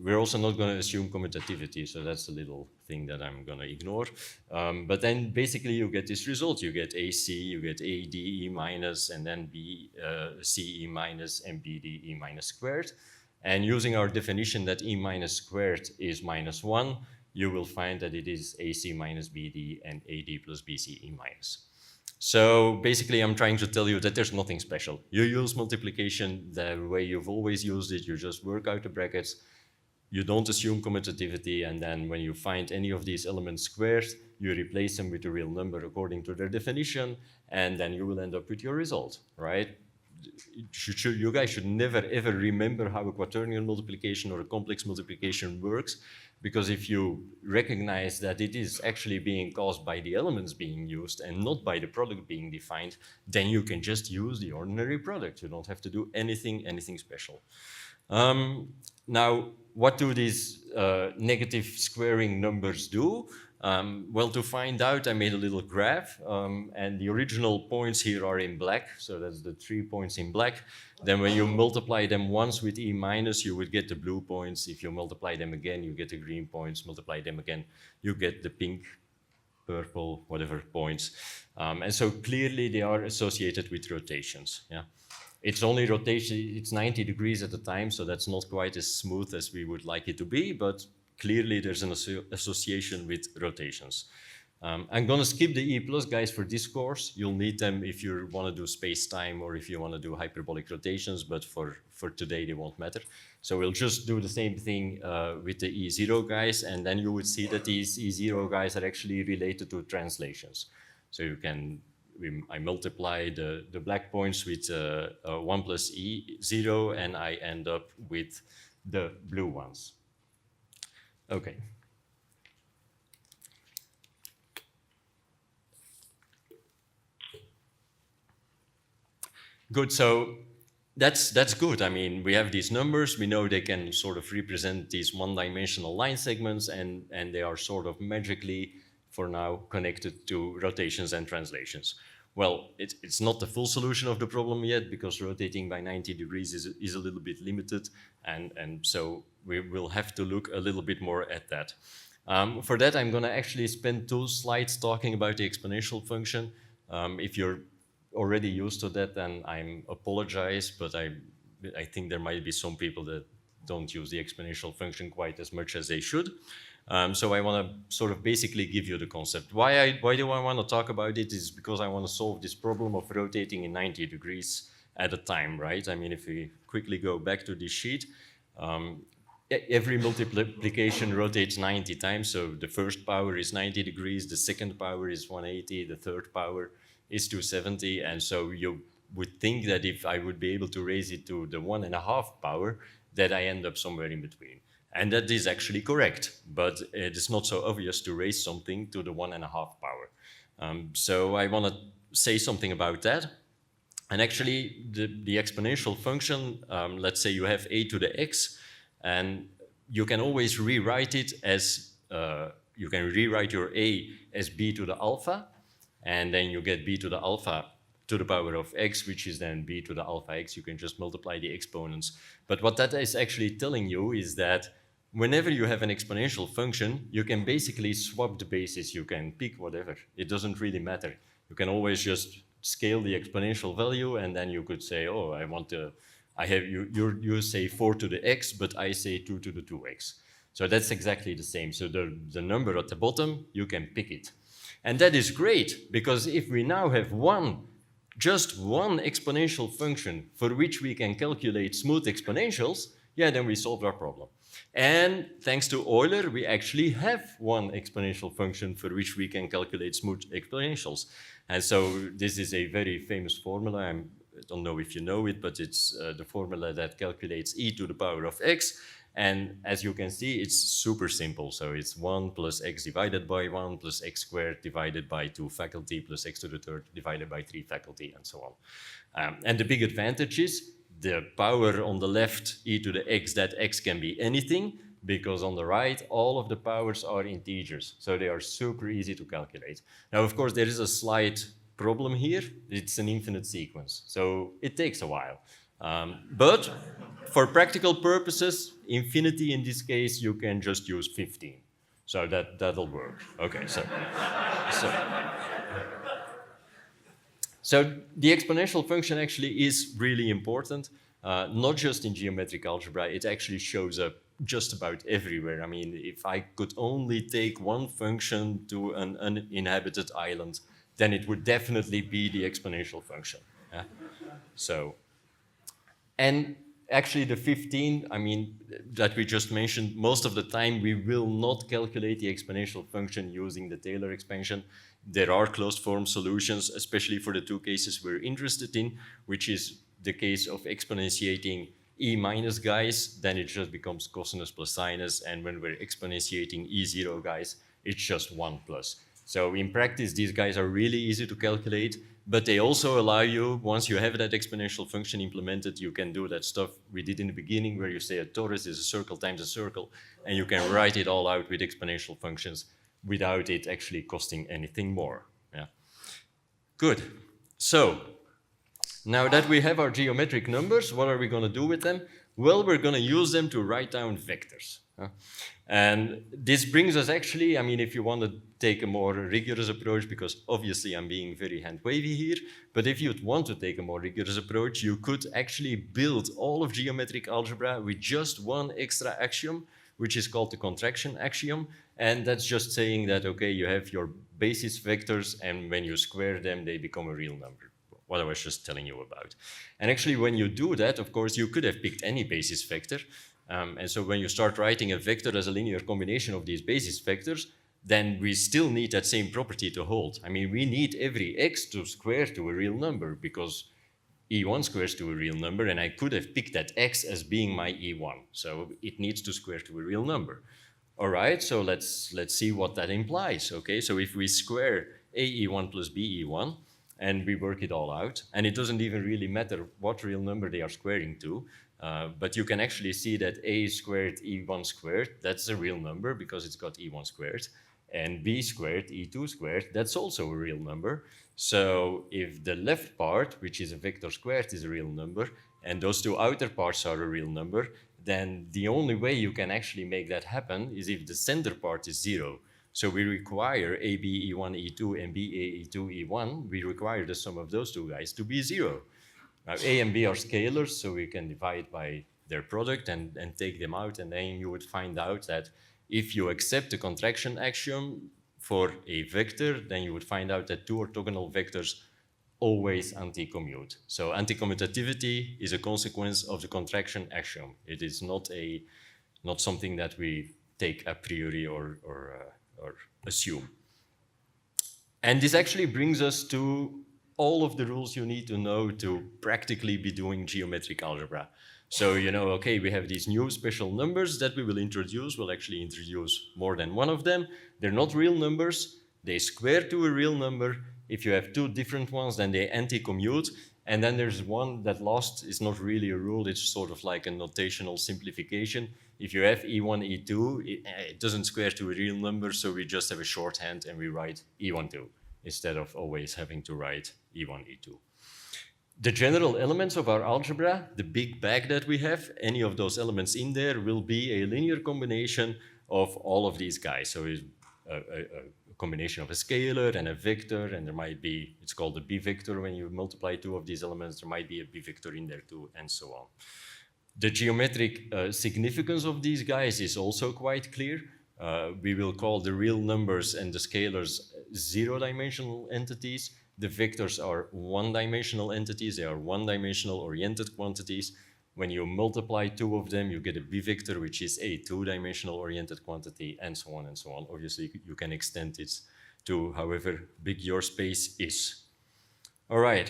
[SPEAKER 2] we're also not going to assume commutativity, so that's a little thing that I'm going to ignore. But then basically you get this result. You get AC, you get AD E minus, and then B C E minus and BD E minus squared. And using our definition that E minus squared is minus 1, you will find that it is AC minus BD and AD plus BC E minus. So basically I'm trying to tell you that there's nothing special. You use multiplication the way you've always used it. You just work out the brackets. You don't assume commutativity, and then when you find any of these elements squared, you replace them with a real number according to their definition, and then you will end up with your result, right? you guys should never ever remember how a quaternion multiplication or a complex multiplication works, because if you recognize that it is actually being caused by the elements being used and not by the product being defined, then you can just use the ordinary product. You don't have to do anything special. Now, what do these negative squaring numbers do? Well, to find out, I made a little graph, and the original points here are in black, so that's the 3 points in black. Then when you multiply them once with E minus, you would get the blue points. If you multiply them again, you get the green points. Multiply them again, you get the pink, purple, whatever points. And so clearly they are associated with rotations. Yeah. It's only rotation, it's 90 degrees at the time, so that's not quite as smooth as we would like it to be, but clearly there's an association with rotations. I'm gonna skip the E plus guys for this course. You'll need them if you wanna do space-time or if you wanna do hyperbolic rotations, but for today they won't matter. So we'll just do the same thing with the E0 guys, and then you would see that these E0 guys are actually related to translations. So you can, I multiply the black points with 1 plus E0, and I end up with the blue ones. Okay. Good, so that's good. I mean, we have these numbers, we know they can sort of represent these one-dimensional line segments, and they are sort of magically, for now, connected to rotations and translations. Well, it's not the full solution of the problem yet, because rotating by 90 degrees is a little bit limited, and so we will have to look a little bit more at that. For that, I'm gonna actually spend 2 slides talking about the exponential function. If you're already used to that, then I apologize, but I think there might be some people that don't use the exponential function quite as much as they should. So I want to sort of basically give you the concept. Why do I want to talk about it is because I want to solve this problem of rotating in 90 degrees at a time, right? I mean, if we quickly go back to this sheet, every multiplication rotates 90 times. So the first power is 90 degrees, the second power is 180, the third power is 270. And so you would think that if I would be able to raise it to the 1.5 power, that I end up somewhere in between. And that is actually correct, but it is not so obvious to raise something to the 1.5 power. So I want to say something about that. And actually, the exponential function, let's say you have a to the x, and you can always rewrite it as, you can rewrite your a as b to the alpha, and then you get b to the alpha to the power of x, which is then b to the alpha x. You can just multiply the exponents. But what that is actually telling you is that whenever you have an exponential function, you can basically swap the bases. You can pick whatever. It doesn't really matter. You can always just scale the exponential value, and then you could say, oh, I want to, you say 4 to the x, but I say 2 to the 2x. So that's exactly the same. So the number at the bottom, you can pick it. And that is great, because if we now have just one exponential function for which we can calculate smooth exponentials, yeah, then we solved our problem. And thanks to Euler, we actually have one exponential function for which we can calculate smooth exponentials. And so this is a very famous formula. I don't know if you know it, but it's the formula that calculates e to the power of x. And as you can see, it's super simple. So it's 1 plus x divided by 1 plus x squared divided by 2 faculty plus x to the third divided by 3 faculty, and so on. And the big advantage is the power on the left, e to the x, that x can be anything, because on the right, all of the powers are integers. So they are super easy to calculate. Now, of course, there is a slight problem here. It's an infinite sequence. So it takes a while. But for practical purposes, infinity in this case, you can just use 15. So that'll work. Okay, so the exponential function actually is really important, not just in geometric algebra. It actually shows up just about everywhere. I mean, if I could only take one function to an uninhabited island, then it would definitely be the exponential function. Yeah? So, and actually the 15, I mean, that we just mentioned, most of the time we will not calculate the exponential function using the Taylor expansion. There are closed form solutions, especially for the 2 cases we're interested in, which is the case of exponentiating e minus guys, then it just becomes cosinus plus sinus, and when we're exponentiating e0 guys, it's just 1 plus. So in practice, these guys are really easy to calculate, but they also allow you, once you have that exponential function implemented, you can do that stuff we did in the beginning where you say a torus is a circle times a circle, and you can write it all out with exponential functions without it actually costing anything more. Yeah. Good. So now that we have our geometric numbers, what are we going to do with them? Well, we're going to use them to write down vectors. And this brings us actually, I mean, if you want to take a more rigorous approach, because obviously I'm being very hand-wavy here, but if you'd want to take a more rigorous approach, you could actually build all of geometric algebra with just one extra axiom, which is called the contraction axiom. And that's just saying that, okay, you have your basis vectors, and when you square them, they become a real number. What I was just telling you about. And actually, when you do that, of course, you could have picked any basis vector. And so when you start writing a vector as a linear combination of these basis vectors, then we still need that same property to hold. I mean, we need every x to square to a real number, because e1 squares to a real number, and I could have picked that x as being my e1. So it needs to square to a real number. All right, so let's see what that implies. Okay, so if we square ae1 plus be1, and we work it all out, and it doesn't even really matter what real number they are squaring to, but you can actually see that a squared e1 squared, that's a real number because it's got e1 squared, and b squared e2 squared, that's also a real number. So if the left part, which is a vector squared, is a real number, and those two outer parts are a real number, then the only way you can actually make that happen is if the center part is 0. So we require AB E1 E2 and BA E2 E1. We require the sum of those two guys to be 0. Now A and B are scalars, so we can divide by their product and take them out, and then you would find out that if you accept the contraction axiom for a vector, then you would find out that two orthogonal vectors always anti-commute. So anti-commutativity is a consequence of the contraction axiom. It is not something that we take a priori or assume. And this actually brings us to all of the rules you need to know to practically be doing geometric algebra. So, you know, okay, we have these new special numbers that we will introduce. We'll actually introduce more than one of them. They're not real numbers. They square to a real number. If you have two different ones, then they anti-commute. And then there's one that last is not really a rule. It's sort of like a notational simplification. If you have E1, E2, it doesn't square to a real number, so we just have a shorthand and we write E1, 2, instead of always having to write E1, E2. The general elements of our algebra, the big bag that we have, any of those elements in there will be a linear combination of all of these guys. So it's a combination of a scalar and a vector, and there might be, it's called a b-vector when you multiply two of these elements, there might be a b-vector in there too, and so on. The geometric significance of these guys is also quite clear. We will call the real numbers and the scalars zero-dimensional entities. The vectors are one-dimensional entities. They are one-dimensional oriented quantities. When you multiply two of them, you get a b-vector, which is a two-dimensional oriented quantity, and so on and so on. Obviously, you can extend it to however big your space is. All right.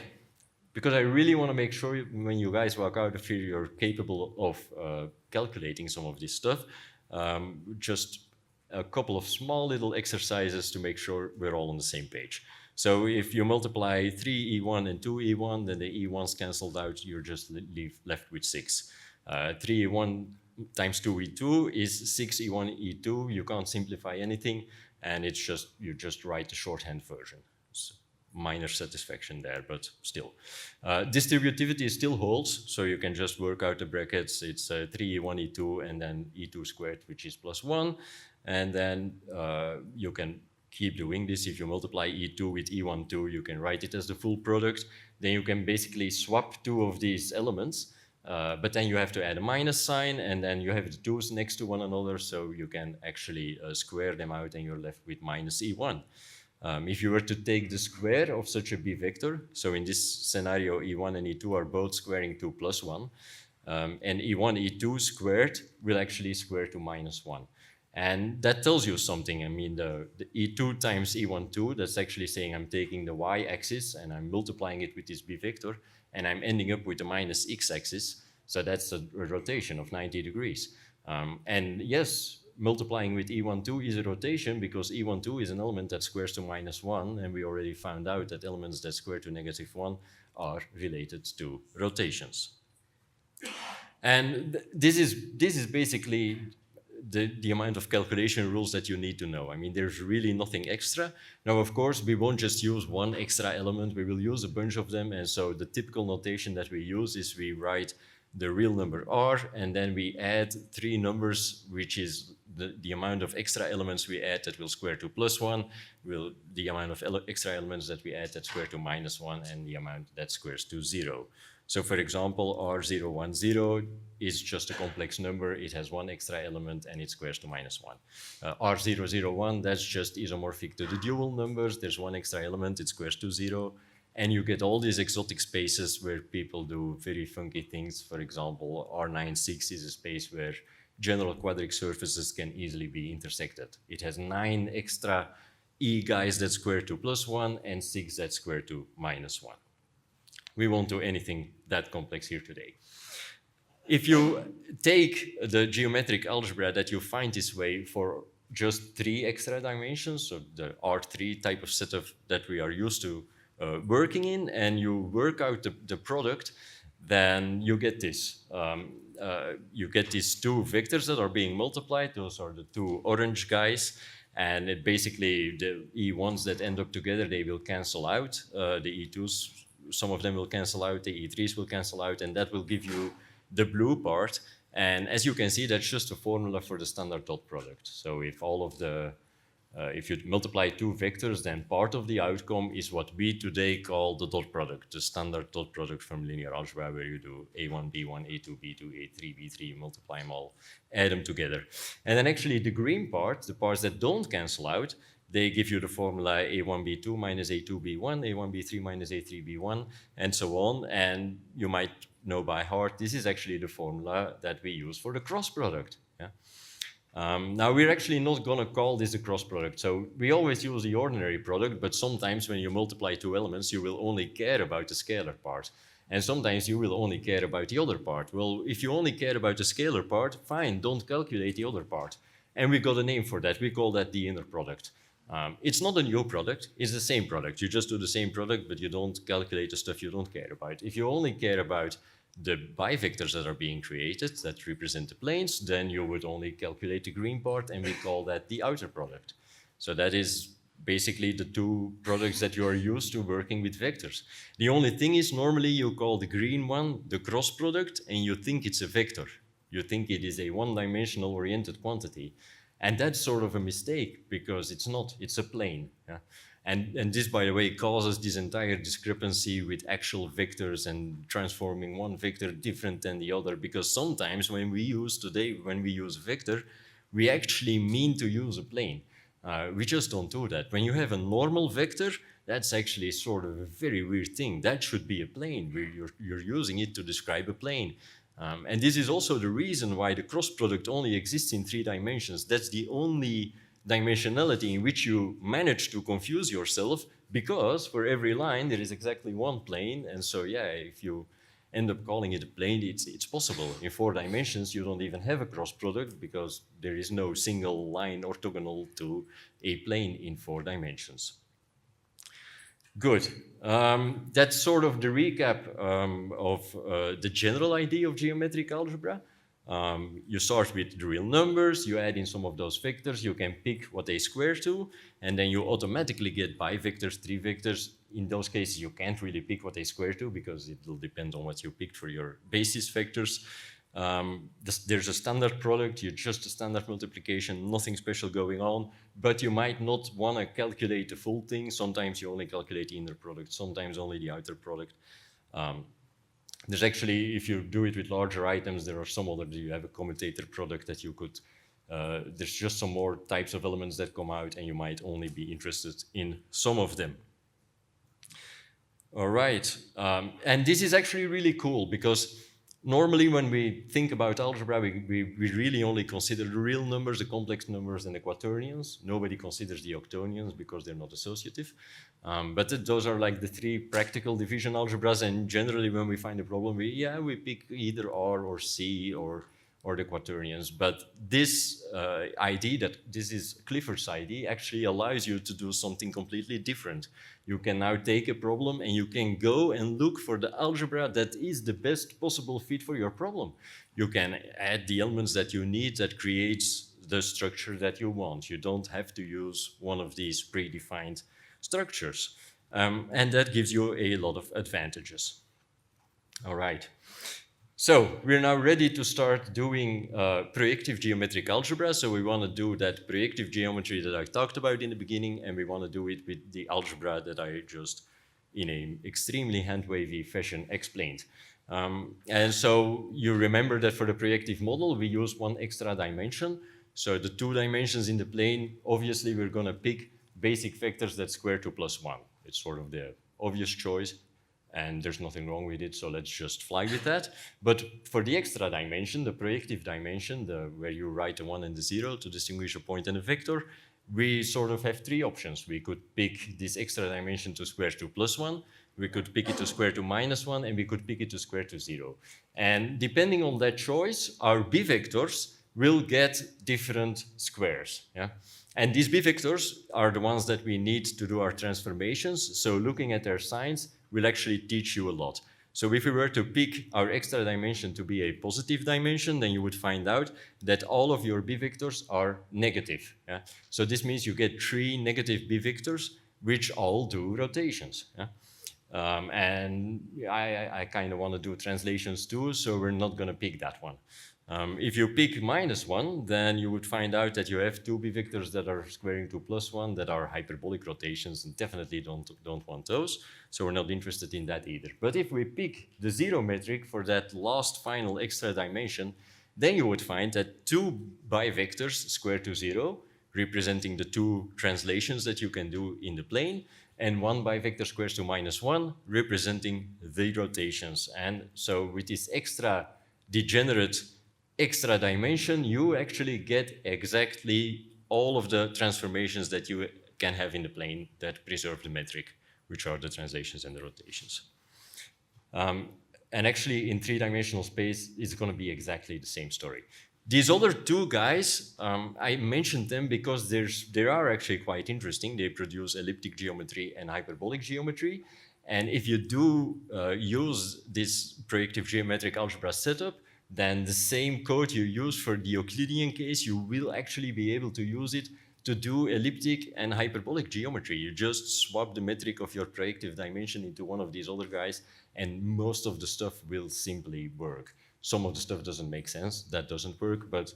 [SPEAKER 2] Because I really want to make sure when you guys walk out of here, you're capable of calculating some of this stuff. Just a couple of small little exercises to make sure we're all on the same page. So if you multiply 3e1 and 2e1, then the e1's canceled out, you're just left with 6. 3e1 times 2e2 is 6e1e2. You can't simplify anything, and it's just, you just write the shorthand version. So minor satisfaction there, but still. Distributivity still holds, so you can just work out the brackets. It's 3e1, e2, and then e2 squared, which is plus 1. And then you can keep doing this. If you multiply e2 with e1, 2, you can write it as the full product. Then you can basically swap two of these elements, but then you have to add a minus sign, and then you have the 2's next to one another, so you can actually square them out, and you're left with minus e1. If you were to take the square of such a b-vector, so in this scenario, e1 and e2 are both squaring to plus 1, and e1, e2 squared will actually square to minus 1. And that tells you something. I mean, the e2 times e1, 2, that's actually saying I'm taking the y-axis and I'm multiplying it with this b-vector, and I'm ending up with the minus x-axis. So that's a rotation of 90 degrees. And yes, multiplying with E12 is a rotation because E12 is an element that squares to -1, and we already found out that elements that square to -1 are related to rotations. And this is basically the amount of calculation rules that you need to know. I mean, there's really nothing extra. Now, of course, we won't just use one extra element, we will use a bunch of them. And so the typical notation that we use is we write the real number r, and then we add 3 numbers, which is the amount of extra elements we add that will square to +1, the amount of extra elements that we add that square to -1, and the amount that squares to 0. So for example, R010 is just a complex number. It has 1 extra element and it squares to -1. R001, that's just isomorphic to the dual numbers. There's 1 extra element, it squares to 0. And you get all these exotic spaces where people do very funky things. For example, R96 is a space where general quadric surfaces can easily be intersected. It has 9 extra E guys that square to +1 and 6 that square to -1. We won't do anything that complex here today. If you take the geometric algebra that you find this way for just 3 extra dimensions, so the R3 type of setup that we are used to working in, and you work out the product, then you get this. You get these 2 vectors that are being multiplied. Those are the 2 orange guys. And it basically, the E1s that end up together, they will cancel out. The E2s, some of them will cancel out, the E3s will cancel out, and that will give you the blue part. And as you can see, that's just a formula for the standard dot product. So if all of the, if you multiply 2 vectors, then part of the outcome is what we today call the dot product, the standard dot product from linear algebra, where you do A1, B1, A2, B2, A3, B3, you multiply them all, add them together. And then actually the green part, the parts that don't cancel out, they give you the formula A1B2 minus A2B1, A1B3 minus A3B1, and so on. And you might know by heart, this is actually the formula that we use for the cross product. Yeah? Now, we're actually not going to call this a cross product. So we always use the ordinary product, but sometimes when you multiply 2 elements, you will only care about the scalar part. And sometimes you will only care about the other part. Well, if you only care about the scalar part, fine, don't calculate the other part. And we got a name for that. We call that the inner product. It's not a new product, it's the same product. You just do the same product, but you don't calculate the stuff you don't care about. If you only care about the bivectors that are being created that represent the planes, then you would only calculate the green part, and we call that the outer product. So that is basically the 2 products that you are used to working with vectors. The only thing is, normally you call the green one the cross product, and you think it's a vector. You think it is a one-dimensional oriented quantity. And that's sort of a mistake, because it's not, it's a plane. Yeah? And this, by the way, causes this entire discrepancy with actual vectors and transforming one vector different than the other, because sometimes when we use vector, we actually mean to use a plane. We just don't do that. When you have a normal vector, that's actually sort of a very weird thing. That should be a plane, where you're using it to describe a plane. And this is also the reason why the cross product only exists in 3 dimensions. That's the only dimensionality in which you manage to confuse yourself, because for every line there is exactly 1 plane. And so, yeah, if you end up calling it a plane, it's possible. In 4 dimensions, you don't even have a cross product, because there is no single line orthogonal to a plane in 4 dimensions. Good. That's sort of the recap of the general idea of geometric algebra. You start with the real numbers, you add in some of those vectors, you can pick what they square to, and then you automatically get bivectors, 3 vectors. In those cases, you can't really pick what they square to, because it will depend on what you picked for your basis vectors. There's a standard product, you just a standard multiplication, nothing special going on, but you might not want to calculate the full thing. Sometimes you only calculate the inner product, sometimes only the outer product. There's actually, if you do it with larger items, there are some other, you have a commutator product that you could, there's just some more types of elements that come out, and you might only be interested in some of them. All right, and this is actually really cool, because Normally, when we think about algebra, we really only consider the real numbers, the complex numbers, and the quaternions. Nobody considers the octonions because they're not associative. But those are like the three practical division algebras, and generally when we find a problem, we pick either R or C or the quaternions. But this ID, that this is Clifford's ID, actually allows you to do something completely different. You can now take a problem and you can go and look for the algebra that is the best possible fit for your problem. You can add the elements that you need that creates the structure that you want. You don't have to use one of these predefined structures. And that gives you a lot of advantages. All right. So we're now ready to start doing projective geometric algebra. So we want to do that projective geometry that I talked about in the beginning, and we want to do it with the algebra that I just, in an extremely hand-wavy fashion, explained. And so you remember that for the projective model, we use one extra dimension. So the 2 dimensions in the plane, obviously we're going to pick basic vectors that square to +1. It's sort of the obvious choice. And there's nothing wrong with it, so let's just fly with that. But for the extra dimension, the projective dimension, where you write the 1 and the 0 to distinguish a point and a vector, we sort of have 3 options. We could pick this extra dimension to square to +1, we could pick it to square to -1, and we could pick it to square to 0. And depending on that choice, our b vectors will get different squares. Yeah? And these b vectors are the ones that we need to do our transformations. So looking at their signs will actually teach you a lot. So if we were to pick our extra dimension to be a positive dimension, then you would find out that all of your b vectors are negative. Yeah? So this means you get 3 negative b vectors, which all do rotations. Yeah? And I kind of want to do translations too, so we're not going to pick that one. If you pick -1, then you would find out that you have 2 b vectors that are squaring to +1 that are hyperbolic rotations, and definitely don't want those. So we're not interested in that either. But if we pick the 0 metric for that last final extra dimension, then you would find that 2 bivectors square to 0, representing the 2 translations that you can do in the plane, and 1 bivector squares to -1, representing the rotations. And so with this extra degenerate extra dimension, you actually get exactly all of the transformations that you can have in the plane that preserve the metric, which are the translations and the rotations. And actually, in 3-dimensional space, it's going to be exactly the same story. These other 2 guys, I mentioned them because they are actually quite interesting. They produce elliptic geometry and hyperbolic geometry. And if you do use this projective geometric algebra setup, then the same code you use for the Euclidean case, you will actually be able to use it to do elliptic and hyperbolic geometry. You just swap the metric of your projective dimension into one of these other guys, and most of the stuff will simply work. Some of the stuff doesn't make sense, that doesn't work, but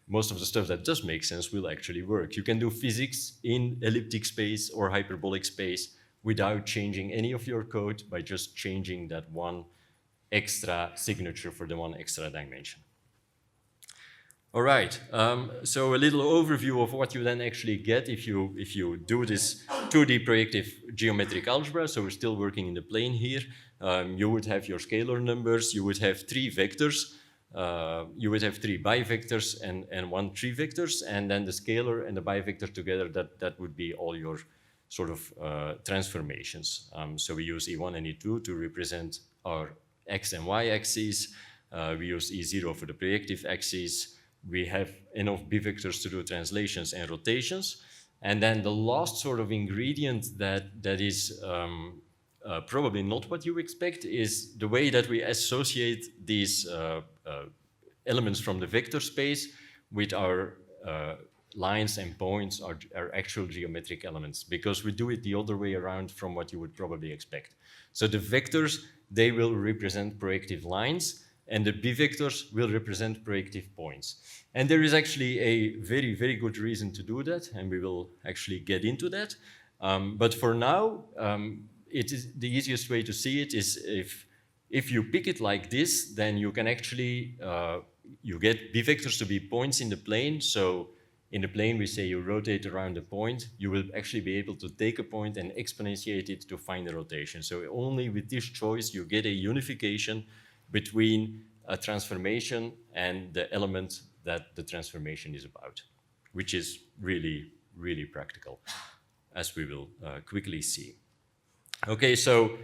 [SPEAKER 2] most of the stuff that does make sense will actually work. You can do physics in elliptic space or hyperbolic space without changing any of your code by just changing that one extra signature for the one extra dimension. All right, so a little overview of what you then actually get if you do this 2D projective geometric algebra. So we're still working in the plane here. You would have your scalar numbers, you would have 3 vectors, you would have 3 bivectors and 1 tree vectors, and then the scalar and the bivector together, that would be all your sort of transformations. So we use E1 and E2 to represent our X and Y axes. We use E0 for the projective axes. We have enough b-vectors to do translations and rotations. And then the last sort of ingredient that is probably not what you expect is the way that we associate these elements from the vector space with our lines and points, our actual geometric elements, because we do it the other way around from what you would probably expect. So the vectors, they will represent projective lines, and the b-vectors will represent projective points. And there is actually a very, very good reason to do that, and we will actually get into that. But for now, it is the easiest way to see it is if you pick it like this, then you can actually, you get b-vectors to be points in the plane. So in the plane, we say you rotate around a point, you will actually be able to take a point and exponentiate it to find the rotation. So only with this choice, you get a unification between a transformation and the element that the transformation is about, which is really, really practical, as we will quickly see. Okay, so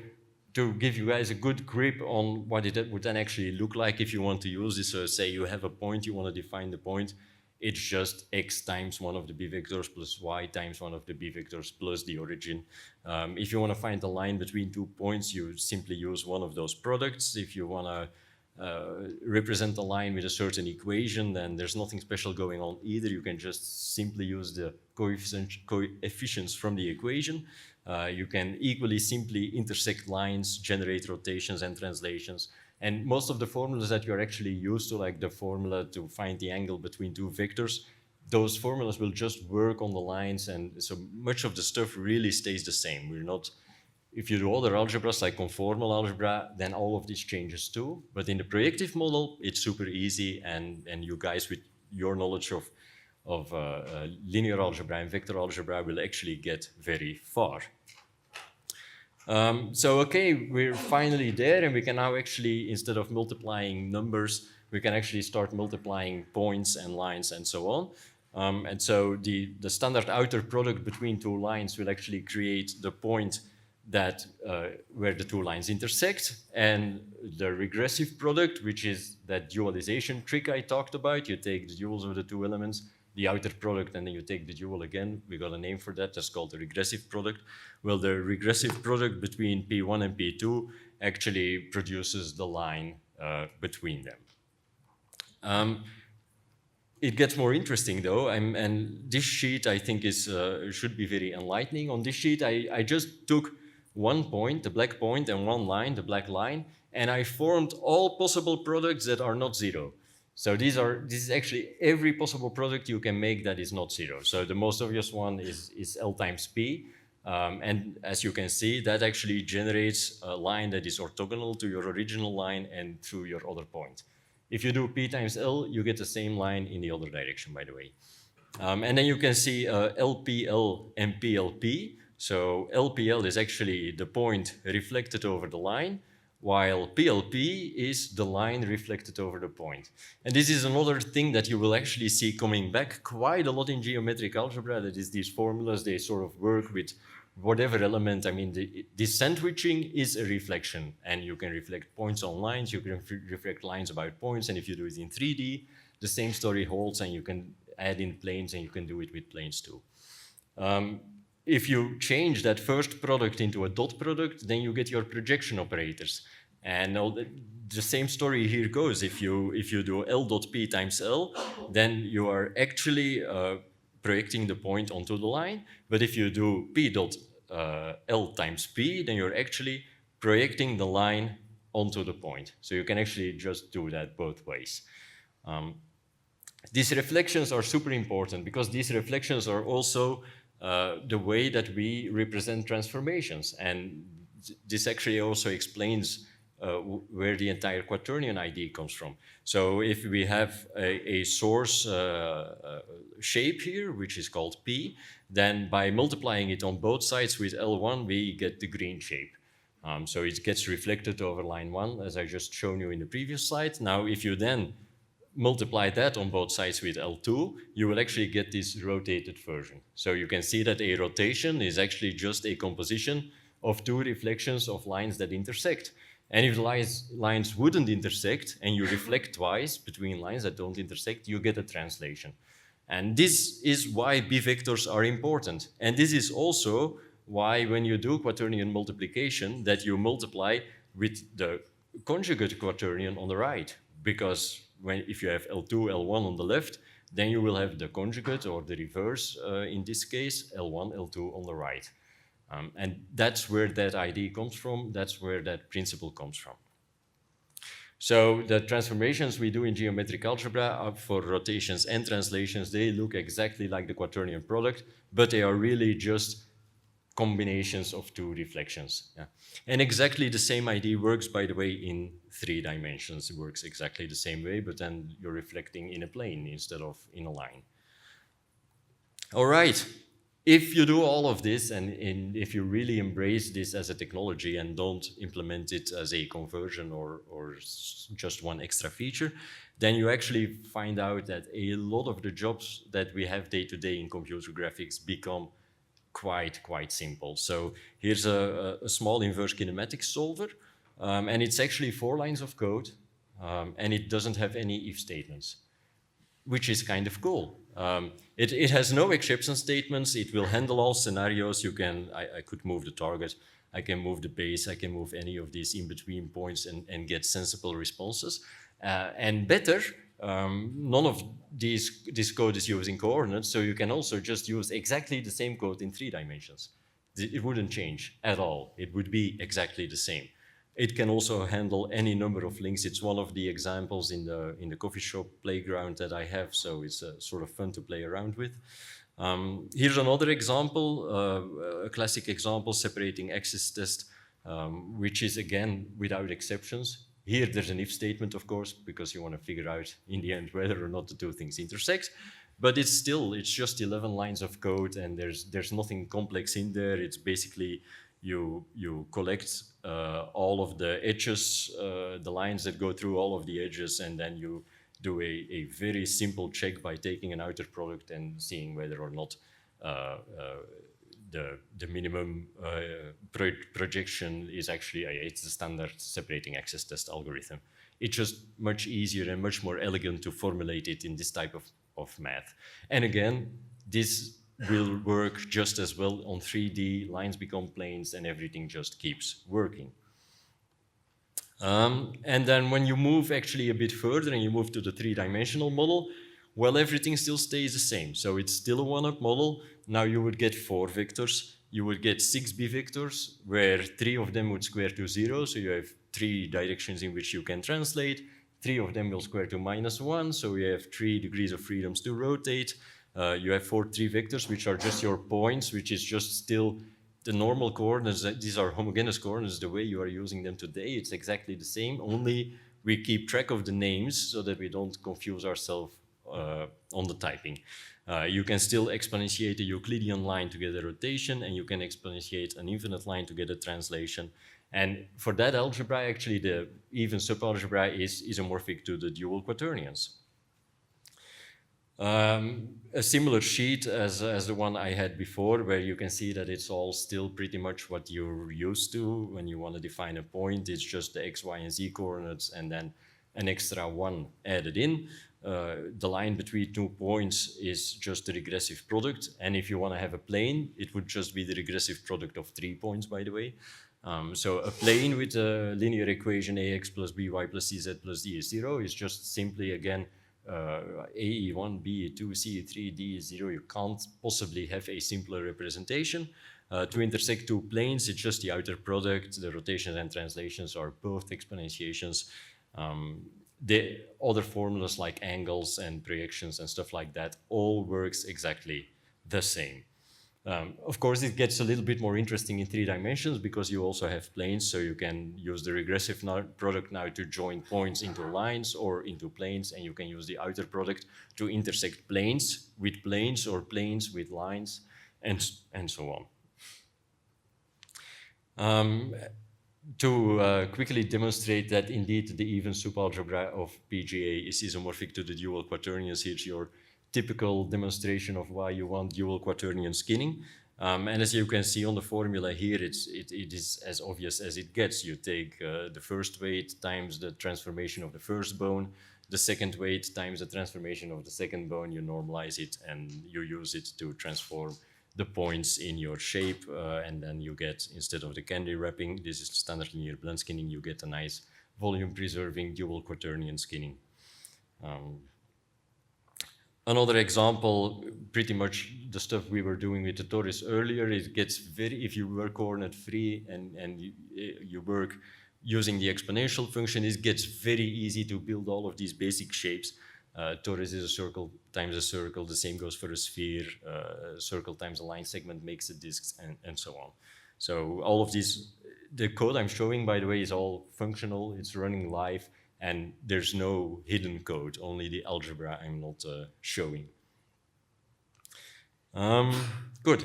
[SPEAKER 2] to give you guys a good grip on what it would then actually look like if you want to use this, so say you have a point, you want to define the point, it's just x times one of the b vectors plus y times one of the b vectors plus the origin. If you want to find the line between 2 points, you simply use one of those products. If you want to represent the line with a certain equation, then there's nothing special going on either. You can just simply use the coefficients from the equation. You can equally simply intersect lines, generate rotations and translations. And most of the formulas that you're actually used to, like the formula to find the angle between two vectors, those formulas will just work on the lines, and so much of the stuff really stays the same. We're not, if you do other algebras like conformal algebra, then all of this changes too. But in the projective model, it's super easy, and you guys with your knowledge of linear algebra and vector algebra will actually get very far. So okay, we're finally there, and we can now actually, instead of multiplying numbers, we can actually start multiplying points and lines and so on. And so the standard outer product between two lines will actually create the point that where the two lines intersect, and the regressive product, which is that dualization trick I talked about. You take the duals of the two elements, the outer product, and then you take the dual again. We got a name for that. That's called the regressive product. Well, the regressive product between P1 and P2 actually produces the line between them. It gets more interesting though, and this sheet I think is should be very enlightening. On this sheet, I just took one point, the black point, and one line, the black line, and I formed all possible products that are not zero. So this is actually every possible product you can make that is not zero. So the most obvious one is L times P. And as you can see, that actually generates a line that is orthogonal to your original line and through your other point. If you do P times L, you get the same line in the other direction, by the way. And then you can see LPL and PLP. So LPL is actually the point reflected over the line, while PLP is the line reflected over the point. And this is another thing that you will actually see coming back quite a lot in geometric algebra, that is these formulas, they sort of work with whatever element. I mean, this sandwiching is a reflection, and you can reflect points on lines, you can reflect lines about points, and if you do it in 3D, the same story holds, and you can add in planes, and you can do it with planes too. If you change that first product into a dot product, then you get your projection operators. And the same story here goes. If you do L dot P times L, then you are actually projecting the point onto the line. But if you do P dot L times P, then you're actually projecting the line onto the point. So you can actually just do that both ways. These reflections are super important because these reflections are also the way that we represent transformations. And this actually also explains where the entire quaternion ID comes from. So if we have a source shape here, which is called P, then by multiplying it on both sides with L1, we get the green shape. So it gets reflected over line 1, as I just shown you in the previous slide. Now, if you then multiply that on both sides with L2, you will actually get this rotated version. So you can see that a rotation is actually just a composition of two reflections of lines that intersect. And if lines wouldn't intersect and you reflect twice between lines that don't intersect, you get a translation. And this is why B vectors are important. And this is also why when you do quaternion multiplication, that you multiply with the conjugate quaternion on the right. Because if you have L2, L1 on the left, then you will have the conjugate or the reverse, in this case, L1, L2 on the right. And that's where that ID comes from, that's where that principle comes from. So the transformations we do in geometric algebra for rotations and translations, they look exactly like the quaternion product, but they are really just combinations of two reflections. Yeah. And exactly the same ID works, by the way, in 3 dimensions. It works exactly the same way, but then you're reflecting in a plane instead of in a line. All right. If you do all of this, and if you really embrace this as a technology and don't implement it as a conversion or just one extra feature, then you actually find out that a lot of the jobs that we have day to day in computer graphics become quite simple. So here's a small inverse kinematics solver, and it's actually 4 lines of code, and it doesn't have any if statements, which is kind of cool. It has no exception statements. It will handle all scenarios. I could move the target, I can move the base, I can move any of these in-between points and get sensible responses. And better, none of this code is using coordinates, so you can also just use exactly the same code in 3 dimensions. It wouldn't change at all. It would be exactly the same. It can also handle any number of links. It's one of the examples in the coffee shop playground that I have, so it's sort of fun to play around with. Here's another example, a classic example, separating axis test, which is again without exceptions. Here there's an if statement, of course, because you want to figure out in the end whether or not the 2 things intersect. But it's just 11 lines of code, and there's nothing complex in there. It's basically you collect all of the edges, the lines that go through all of the edges, and then you do a very simple check by taking an outer product and seeing whether or not the minimum projection is actually, it's the standard separating axis test algorithm. It's just much easier and much more elegant to formulate it in this type of math. And again, this will work just as well on 3D, lines become planes, and everything just keeps working. And then when you move actually a bit further and you move to the 3-dimensional model, well, everything still stays the same. So it's still a 1-up model. Now you would get 4 vectors. You would get 6 b-vectors, where 3 of them would square to 0. So you have 3 directions in which you can translate. 3 of them will square to -1. So you have 3 degrees of freedoms to rotate. You have 4 3 vectors, which are just your points, which is just still the normal coordinates. These are homogeneous coordinates. The way you are using them today, it's exactly the same, only we keep track of the names so that we don't confuse ourselves on the typing. You can still exponentiate a Euclidean line to get a rotation, and you can exponentiate an infinite line to get a translation. And for that algebra, actually, the even subalgebra is isomorphic to the dual quaternions. A similar sheet as the one I had before, where you can see that it's all still pretty much what you're used to when you want to define a point. It's just the x, y, and z coordinates and then an extra 1 added in. The line between 2 points is just the regressive product. And if you want to have a plane, it would just be the regressive product of 3 points, by the way. So a plane with a linear equation ax plus by plus cz plus d is 0 is just simply, again, AE1, BE2, CE3, D is 0. You can't possibly have a simpler representation. To intersect 2 planes, it's just the outer product. The rotations and translations are both exponentiations. The other formulas like angles and projections and stuff like that all works exactly the same. Of course, it gets a little bit more interesting in 3 dimensions because you also have planes, so you can use the regressive product now to join points into lines or into planes, and you can use the outer product to intersect planes with planes or planes with lines, and so on. To quickly demonstrate that indeed the even subalgebra of PGA is isomorphic to the dual quaternions, here's your typical demonstration of why you want dual quaternion skinning. And as you can see on the formula here, it is as obvious as it gets. You take the first weight times the transformation of the first bone, the second weight times the transformation of the second bone, you normalize it, and you use it to transform the points in your shape, and then you get, instead of the candy wrapping, this is standard linear blend skinning, you get a nice volume-preserving dual quaternion skinning. Another example, pretty much the stuff we were doing with the torus earlier, it gets very, if you work coordinate free and you work using the exponential function, it gets very easy to build all of these basic shapes. Torus is a circle times a circle, the same goes for a sphere, circle times a line segment makes a disk, and so on. So all of these, the code I'm showing, by the way, is all functional, it's running live, and there's no hidden code, only the algebra I'm not showing. Good.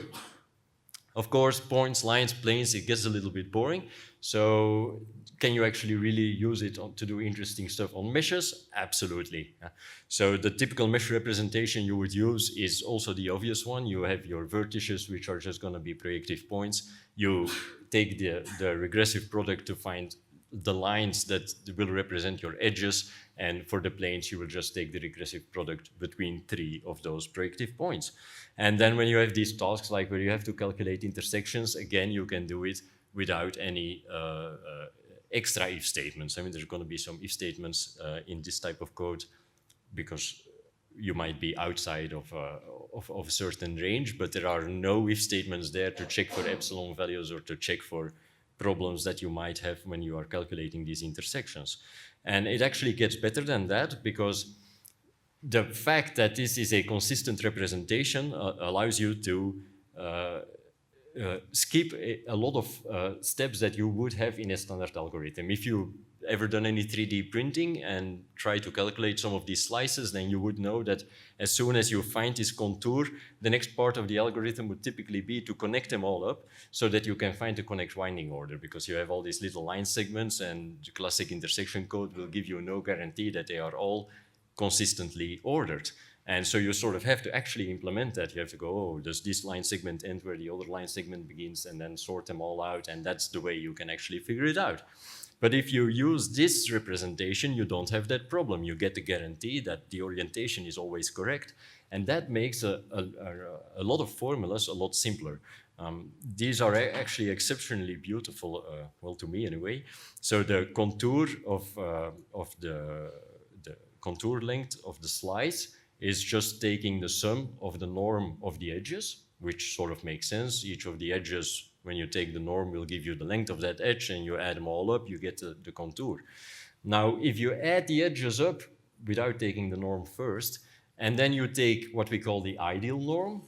[SPEAKER 2] Of course, points, lines, planes, it gets a little bit boring. So can you actually really use it to do interesting stuff on meshes? Absolutely. So the typical mesh representation you would use is also the obvious one. You have your vertices, which are just going to be projective points. You take the regressive product to find the lines that will represent your edges, and for the planes you will just take the regressive product between 3 of those projective points. And then when you have these tasks like where you have to calculate intersections, again you can do it without any extra if statements. I mean, there's going to be some if statements in this type of code because you might be outside of a certain range, but there are no if statements there to check for epsilon values or to check for problems that you might have when you are calculating these intersections. And it actually gets better than that, because the fact that this is a consistent representation allows you to skip a lot of steps that you would have in a standard algorithm. If you ever done any 3D printing and try to calculate some of these slices, then you would know that as soon as you find this contour, the next part of the algorithm would typically be to connect them all up so that you can find the connect winding order, because you have all these little line segments, and the classic intersection code will give you no guarantee that they are all consistently ordered. And so you sort of have to actually implement that. You have to go, oh, does this line segment end where the other line segment begins, and then sort them all out, and that's the way you can actually figure it out. But if you use this representation, you don't have that problem. You get the guarantee that the orientation is always correct, and that makes a lot of formulas a lot simpler. These are actually exceptionally beautiful, well, to me anyway. So the contour of the contour length of the slice is just taking the sum of the norm of the edges, which sort of makes sense. Each of the edges, when you take the norm, will give you the length of that edge, and you add them all up, you get the contour. Now, if you add the edges up without taking the norm first, and then you take what we call the ideal norm,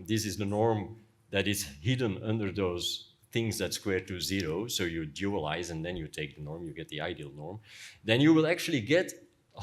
[SPEAKER 2] this is the norm that is hidden under those things that square to 0, so you dualize and then you take the norm, you get the ideal norm, then you will actually get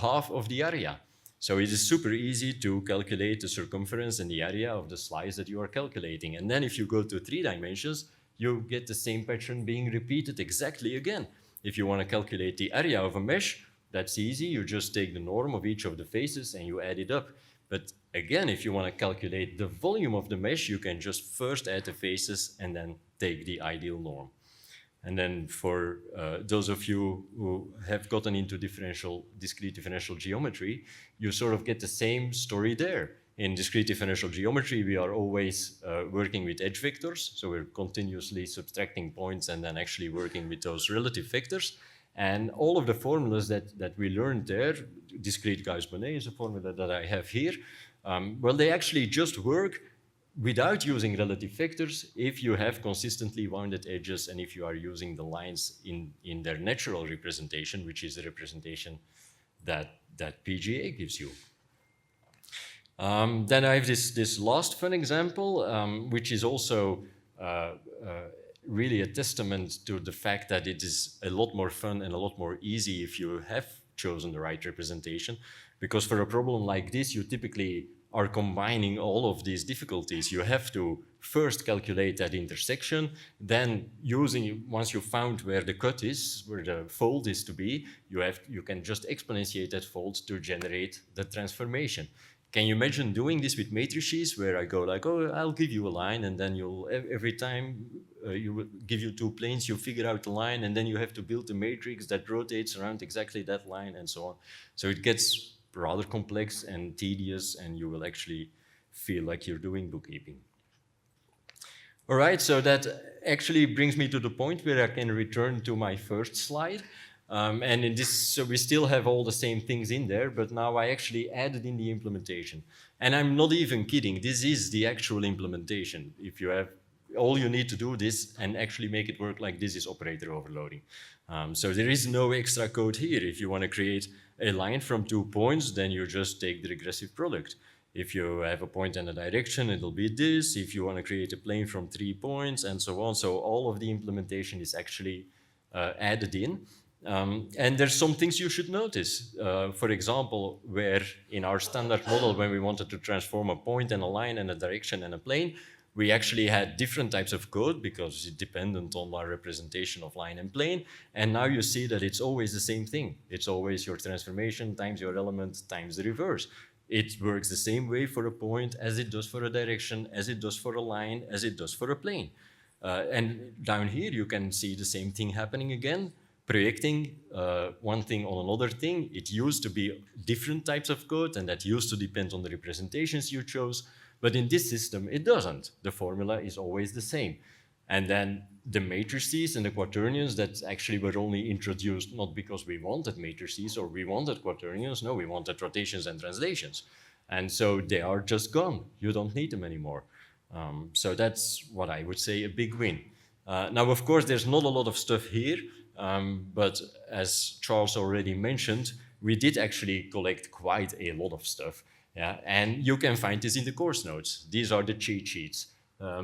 [SPEAKER 2] half of the area. So it is super easy to calculate the circumference and the area of the slice that you are calculating. And then if you go to 3 dimensions, you get the same pattern being repeated exactly again. If you want to calculate the area of a mesh, that's easy. You just take the norm of each of the faces and you add it up. But again, if you want to calculate the volume of the mesh, you can just first add the faces and then take the ideal norm. And then for those of you who have gotten into discrete differential geometry, you sort of get the same story there. In discrete differential geometry, we are always working with edge vectors. So we're continuously subtracting points and then actually working with those relative vectors. And all of the formulas that we learned there, discrete Gauss-Bonnet is a formula that I have here, well, they actually just work without using relative vectors if you have consistently wounded edges and if you are using the lines in their natural representation, which is the representation that PGA gives you. Then I have this last fun example, which is also really a testament to the fact that it is a lot more fun and a lot more easy if you have chosen the right representation. Because for a problem like this, you typically are combining all of these difficulties. You have to first calculate that intersection, then once you found where the cut is, where the fold is to be, you can just exponentiate that fold to generate the transformation. Can you imagine doing this with matrices, where I go like, oh, I'll give you a line, and then every time you will give you 2 planes, you figure out the line, and then you have to build a matrix that rotates around exactly that line, and so on. So it gets rather complex and tedious, and you will actually feel like you're doing bookkeeping. All right, so that actually brings me to the point where I can return to my first slide. And in this, so we still have all the same things in there, but now I actually added in the implementation. And I'm not even kidding, this is the actual implementation. If you have, all you need to do this and actually make it work like this is operator overloading. So there is no extra code here. If you want to create a line from 2 points, then you just take the regressive product. If you have a point and a direction, it'll be this. If you want to create a plane from 3 points and so on. So all of the implementation is actually added in. And there's some things you should notice. For example, where in our standard model, when we wanted to transform a point and a line and a direction and a plane, we actually had different types of code because it depended on our representation of line and plane. And now you see that it's always the same thing. It's always your transformation times your element times the reverse. It works the same way for a point as it does for a direction, as it does for a line, as it does for a plane. And down here, you can see the same thing happening again, projecting one thing on another thing. It used to be different types of code, and that used to depend on the representations you chose. But in this system, it doesn't. The formula is always the same. And then the matrices and the quaternions that actually were only introduced not because we wanted matrices or we wanted quaternions, no, we wanted rotations and translations. And so they are just gone. You don't need them anymore. So that's what I would say a big win. Now, of course, there's not a lot of stuff here, but as Charles already mentioned, we did actually collect quite a lot of stuff. Yeah, and you can find this in the course notes. These are the cheat sheets.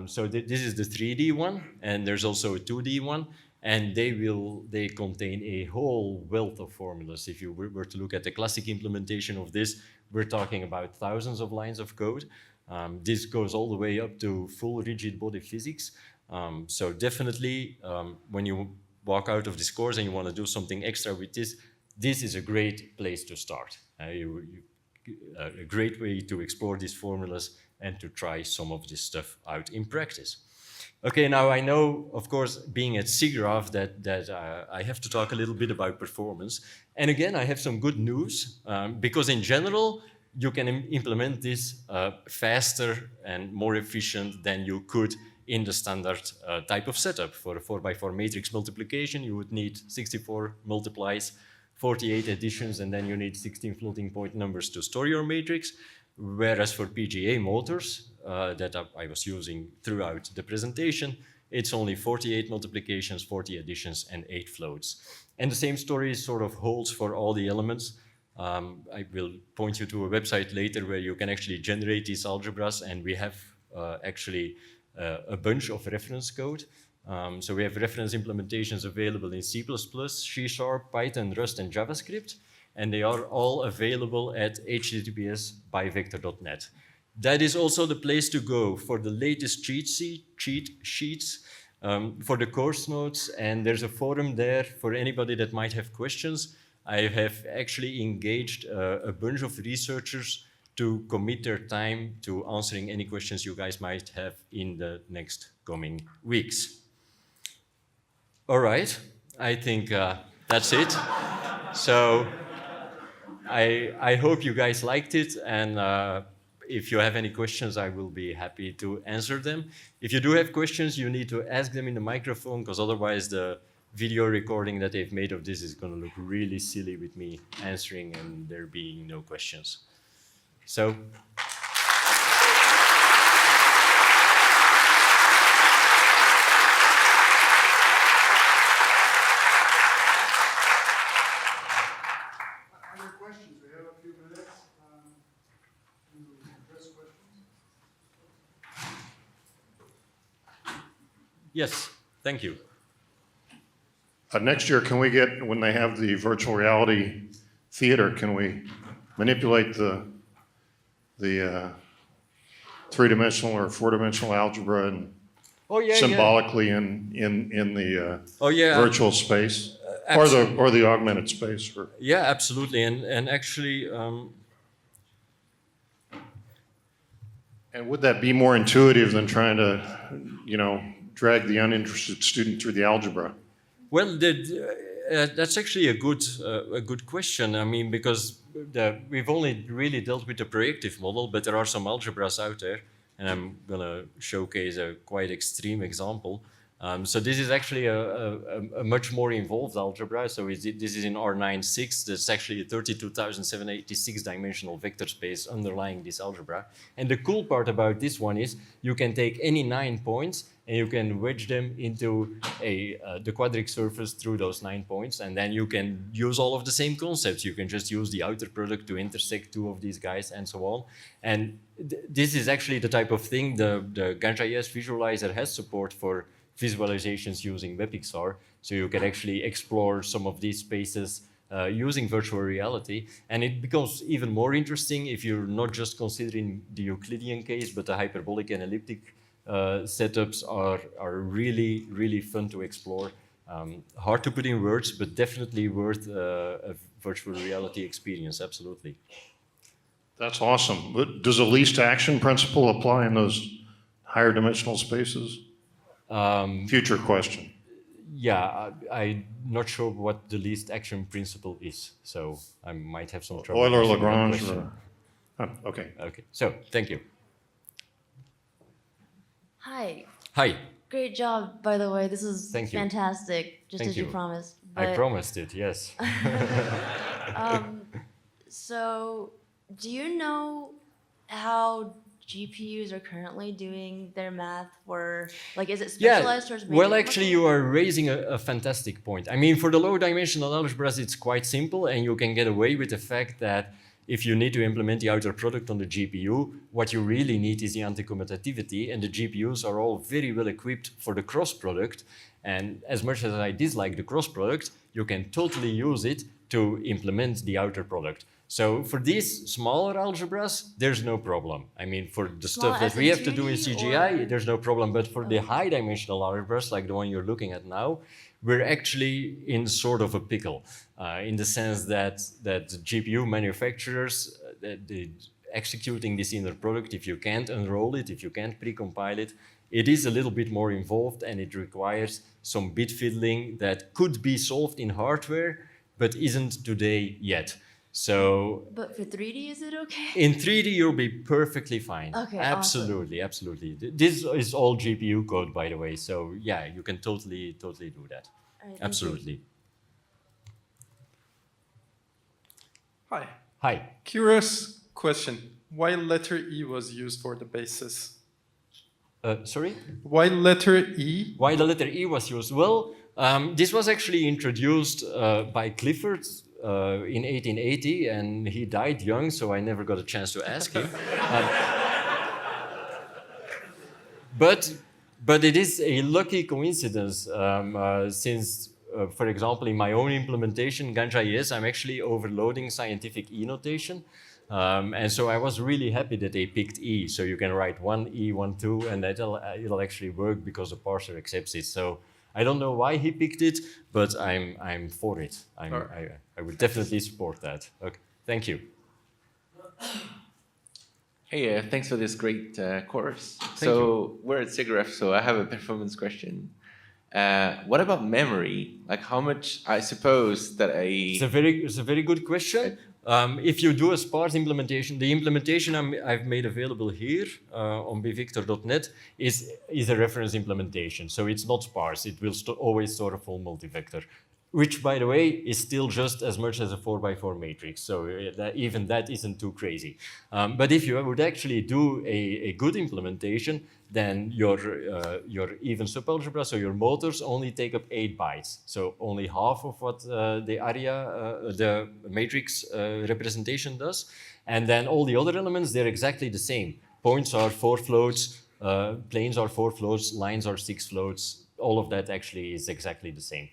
[SPEAKER 2] So this is the 3D one, and there's also a 2D one, and they contain a whole wealth of formulas. If you were to look at the classic implementation of this, we're talking about thousands of lines of code. This goes all the way up to full rigid body physics. So definitely, when you walk out of this course and you want to do something extra with this, this is a great place to start. A great way to explore these formulas and to try some of this stuff out in practice. Okay, now I know, of course, being at Siggraph, that I have to talk a little bit about performance. And again, I have some good news, because in general, you can implement this faster and more efficient than you could in the standard type of setup. For a 4x4 matrix multiplication, you would need 64 multiplies, 48 additions, and then you need 16 floating point numbers to store your matrix. Whereas for PGA motors that I was using throughout the presentation, it's only 48 multiplications, 40 additions, and 8 floats. And the same story sort of holds for all the elements. I will point you to a website later where you can actually generate these algebras, and we have actually a bunch of reference code. So we have reference implementations available in C++, C#, Python, Rust, and JavaScript, and they are all available at https://byvector.net. That is also the place to go for the latest cheat sheets, for the course notes, and there's a forum there for anybody that might have questions. I have actually engaged a bunch of researchers to commit their time to answering any questions you guys might have in the next coming weeks. All right, I think that's it. So I hope you guys liked it, and if you have any questions, I will be happy to answer them. If you do have questions, you need to ask them in the microphone, because otherwise the video recording that they've made of this is going to look really silly with me answering and there being no questions. So. Yes, thank you.
[SPEAKER 3] Next year, can we get, when they have the virtual reality theater, can we manipulate the three-dimensional or four-dimensional algebra and symbolically in the virtual space or the augmented space?
[SPEAKER 2] Yeah, absolutely, and actually.
[SPEAKER 3] And would that be more intuitive than trying to, drag the uninterested student through the algebra?
[SPEAKER 2] Well, that's actually a good question. I mean, because we've only really dealt with the projective model, but there are some algebras out there, and I'm going to showcase a quite extreme example. So this is actually a much more involved algebra. So this is in R9.6. That's actually a 32,786 dimensional vector space underlying this algebra. And the cool part about this one is you can take any 9 points and you can wedge them into the quadric surface through those 9 points, and then you can use all of the same concepts. You can just use the outer product to intersect two of these guys and so on. And this is actually the type of thing the Gunn.js visualizer has support for visualizations using WebXR, so you can actually explore some of these spaces using virtual reality. And it becomes even more interesting if you're not just considering the Euclidean case, but the hyperbolic and elliptic setups are really, really fun to explore. Hard to put in words, but definitely worth a virtual reality experience, absolutely.
[SPEAKER 3] That's awesome. But does the least action principle apply in those higher dimensional spaces? Future question.
[SPEAKER 2] Yeah, I'm not sure what the least action principle is, so I might have some trouble.
[SPEAKER 3] Euler,
[SPEAKER 2] answering that
[SPEAKER 3] Lagrange,
[SPEAKER 2] question.
[SPEAKER 3] okay.
[SPEAKER 2] Okay, so thank you.
[SPEAKER 4] Hi.
[SPEAKER 2] Hi,
[SPEAKER 4] Great job, by the way. This is
[SPEAKER 2] Thank you.
[SPEAKER 4] fantastic, just
[SPEAKER 2] Thank
[SPEAKER 4] as you
[SPEAKER 2] you.
[SPEAKER 4] promised.
[SPEAKER 2] I
[SPEAKER 4] But,
[SPEAKER 2] promised it, yes.
[SPEAKER 4] So, do you know how GPUs are currently doing their math for, like, is it specialized towards
[SPEAKER 2] well,
[SPEAKER 4] matrix
[SPEAKER 2] actually,
[SPEAKER 4] models?
[SPEAKER 2] you are raising a fantastic point. I mean, for the low-dimensional algebras, it's quite simple, and you can get away with the fact that if you need to implement the outer product on the GPU, what you really need is the anti-commutativity, and the GPUs are all very well equipped for the cross product. And as much as I dislike the cross product, you can totally use it to implement the outer product. So for these smaller algebras, there's no problem. I mean, for the
[SPEAKER 4] Small
[SPEAKER 2] stuff that
[SPEAKER 4] as
[SPEAKER 2] we
[SPEAKER 4] in
[SPEAKER 2] have to do in
[SPEAKER 4] 2D
[SPEAKER 2] CGI,
[SPEAKER 4] or-
[SPEAKER 2] there's no problem. But for the high dimensional algebras, like the one you're looking at now, we're actually in sort of a pickle, in the sense that GPU manufacturers, executing this inner product, if you can't unroll it, if you can't precompile it, it is a little bit more involved, and it requires some bit fiddling that could be solved in hardware, but isn't today yet. So
[SPEAKER 4] But for 3D, is it okay?
[SPEAKER 2] in 3D, you'll be perfectly fine.
[SPEAKER 4] Okay,
[SPEAKER 2] absolutely, absolutely. This is all GPU code, by the way. So yeah, you can totally do that.
[SPEAKER 4] All right, thank you.
[SPEAKER 2] Absolutely.
[SPEAKER 5] Hi.
[SPEAKER 2] Hi.
[SPEAKER 5] Curious question. Why letter E was used for the basis?
[SPEAKER 2] Sorry?
[SPEAKER 5] Why letter E?
[SPEAKER 2] Why the letter E was used? Well, this was actually introduced by Clifford in 1880, and he died young, so I never got a chance to ask him. But it is a lucky coincidence, since, for example, in my own implementation, Gunn..js, I'm actually overloading scientific E notation. And so I was really happy that they picked E. So you can write 1 E, 1, 2, and it'll actually work because the parser accepts it. So I don't know why he picked it, but I'm for it. I would definitely support that. Okay, thank you.
[SPEAKER 6] Hey, thanks for this great course. So we're at Siggraph, so I have a performance question. What about memory? Like how much, I suppose that
[SPEAKER 2] It's a very good question. If you do a sparse implementation, the implementation I've made available here on bvector.net is a reference implementation. So it's not sparse. It will always store a full multivector, which, by the way, is still just as much as a 4x4 matrix. So even that isn't too crazy. But if you would actually do a good implementation, then your even subalgebra, so your motors, only take up 8 bytes. So only half of what the area, the matrix representation does. And then all the other elements, they're exactly the same. Points are 4 floats, planes are 4 floats, lines are 6 floats. All of that actually is exactly the same.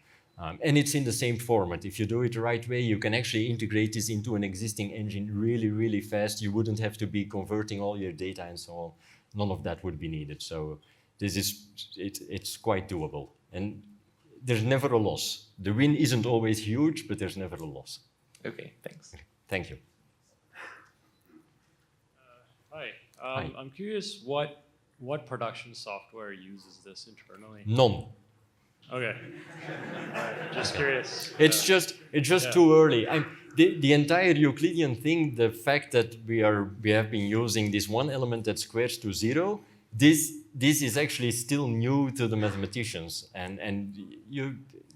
[SPEAKER 2] And it's in the same format. If you do it the right way, you can actually integrate this into an existing engine really, really fast. You wouldn't have to be converting all your data and so on. None of that would be needed. So this is, it's quite doable. And there's never a loss. The win isn't always huge, but there's never a loss.
[SPEAKER 6] Okay, thanks.
[SPEAKER 2] Thank you.
[SPEAKER 7] Hi.
[SPEAKER 2] Hi.
[SPEAKER 7] I'm curious what production software uses this internally?
[SPEAKER 2] None.
[SPEAKER 7] Okay. Just curious.
[SPEAKER 2] It's just
[SPEAKER 7] Yeah.
[SPEAKER 2] too early. The entire Euclidean thing, the fact that we have been using this one element that squares to 0, this is actually still new to the mathematicians, and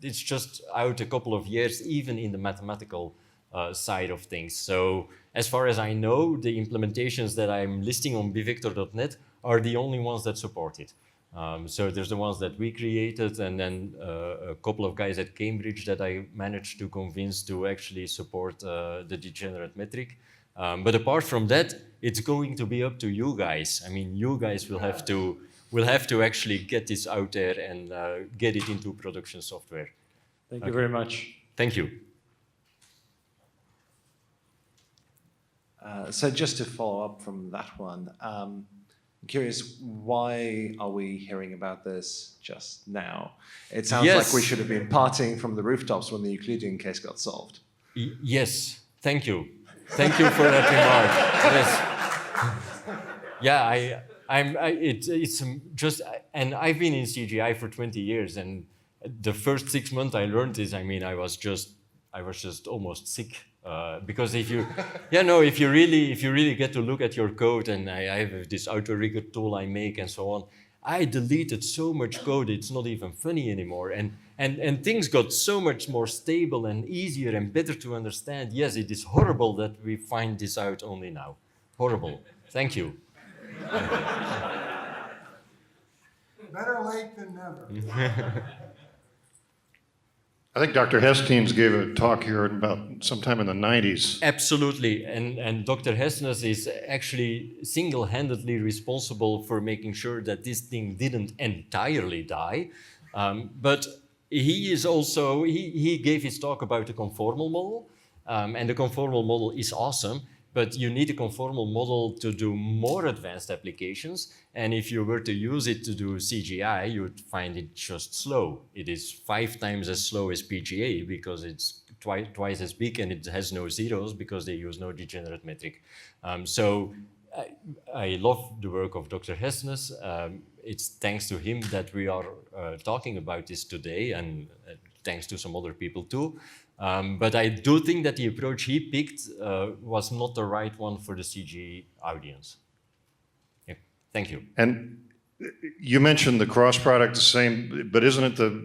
[SPEAKER 2] it's just out a couple of years, even in the mathematical side of things. So as far as I know, the implementations that I'm listing on bvector.net are the only ones that support it. So there's the ones that we created, and then a couple of guys at Cambridge that I managed to convince to actually support the degenerate metric. But apart from that, it's going to be up to you guys. I mean, you guys will have to we'll have to actually get this out there and get it into production software.
[SPEAKER 7] Thank you very much.
[SPEAKER 2] Thank you.
[SPEAKER 8] So just to follow up from that one, I'm curious, why are we hearing about this just now? It sounds
[SPEAKER 2] Yes.
[SPEAKER 8] like we should have been partying from the rooftops when the Euclidean case got solved.
[SPEAKER 2] Yes, thank you. Thank you for that remark. Yes. Yeah, it's just, and I've been in CGI for 20 years, and the first 6 months I learned this, I mean, I was just almost sick. Because if you really get to look at your code, and I have this auto-rigger tool I make and so on, I deleted so much code, it's not even funny anymore. And things got so much more stable and easier and better to understand. Yes, it is horrible that we find this out only now. Horrible. Thank you.
[SPEAKER 1] Better late than never.
[SPEAKER 3] I think Dr. Hesteens gave a talk here about sometime in the 90s.
[SPEAKER 2] Absolutely, and Dr. Hestenes is actually single-handedly responsible for making sure that this thing didn't entirely die. But he is also, he gave his talk about the conformal model, and the conformal model is awesome, but you need a conformal model to do more advanced applications. And if you were to use it to do CGI, you would find it just slow. It is 5 times as slow as PGA because it's twice as big, and it has no zeros because they use no degenerate metric. So I love the work of Dr. Hestenes. It's thanks to him that we are talking about this today, and thanks to some other people too. But I do think that the approach he picked was not the right one for the CG audience. Yeah, thank you.
[SPEAKER 3] And you mentioned the cross product the same, but isn't it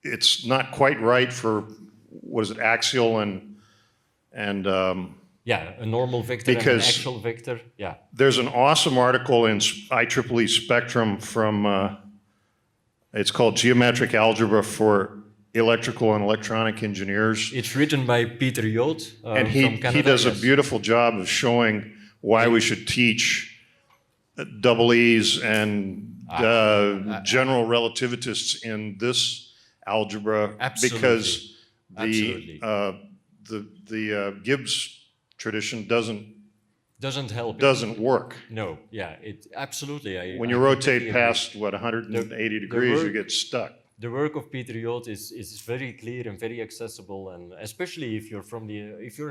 [SPEAKER 3] it's not quite right for, what is it, axial and
[SPEAKER 2] yeah, a normal vector and an actual vector, yeah.
[SPEAKER 3] There's an awesome article in IEEE Spectrum from, it's called Geometric Algebra for Electrical and Electronic Engineers.
[SPEAKER 2] It's written by Peter Jood
[SPEAKER 3] And
[SPEAKER 2] from Canada.
[SPEAKER 3] he does
[SPEAKER 2] yes.
[SPEAKER 3] a beautiful job of showing why we should teach double E's and general relativists in this algebra.
[SPEAKER 2] Absolutely.
[SPEAKER 3] Because
[SPEAKER 2] Absolutely.
[SPEAKER 3] the Gibbs tradition
[SPEAKER 2] Doesn't help.
[SPEAKER 3] doesn't work.
[SPEAKER 2] No, yeah, it absolutely.
[SPEAKER 3] When you rotate past, 180 degrees, you get stuck.
[SPEAKER 2] The work of Peter Jood is very clear and very accessible, and especially if you're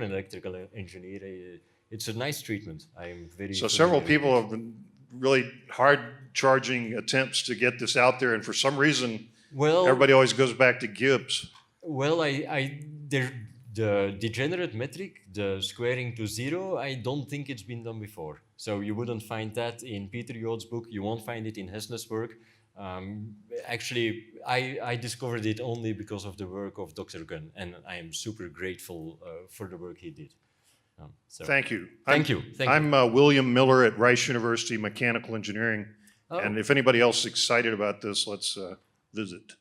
[SPEAKER 2] an electrical engineer, it's a nice treatment. I'm very.
[SPEAKER 3] So several people have been really hard charging attempts to get this out there, and for some reason, everybody always goes back to Gibbs.
[SPEAKER 2] Well, the degenerate metric, the squaring to 0, I don't think it's been done before. So you wouldn't find that in Peter Jood's book. You won't find it in Hestenes' work. Actually, I discovered it only because of the work of Dr. Gunn, and I am super grateful for the work he did.
[SPEAKER 3] Thank you.
[SPEAKER 2] Thank you.
[SPEAKER 3] I'm William Miller at Rice University Mechanical Engineering, and if anybody else is excited about this, let's visit.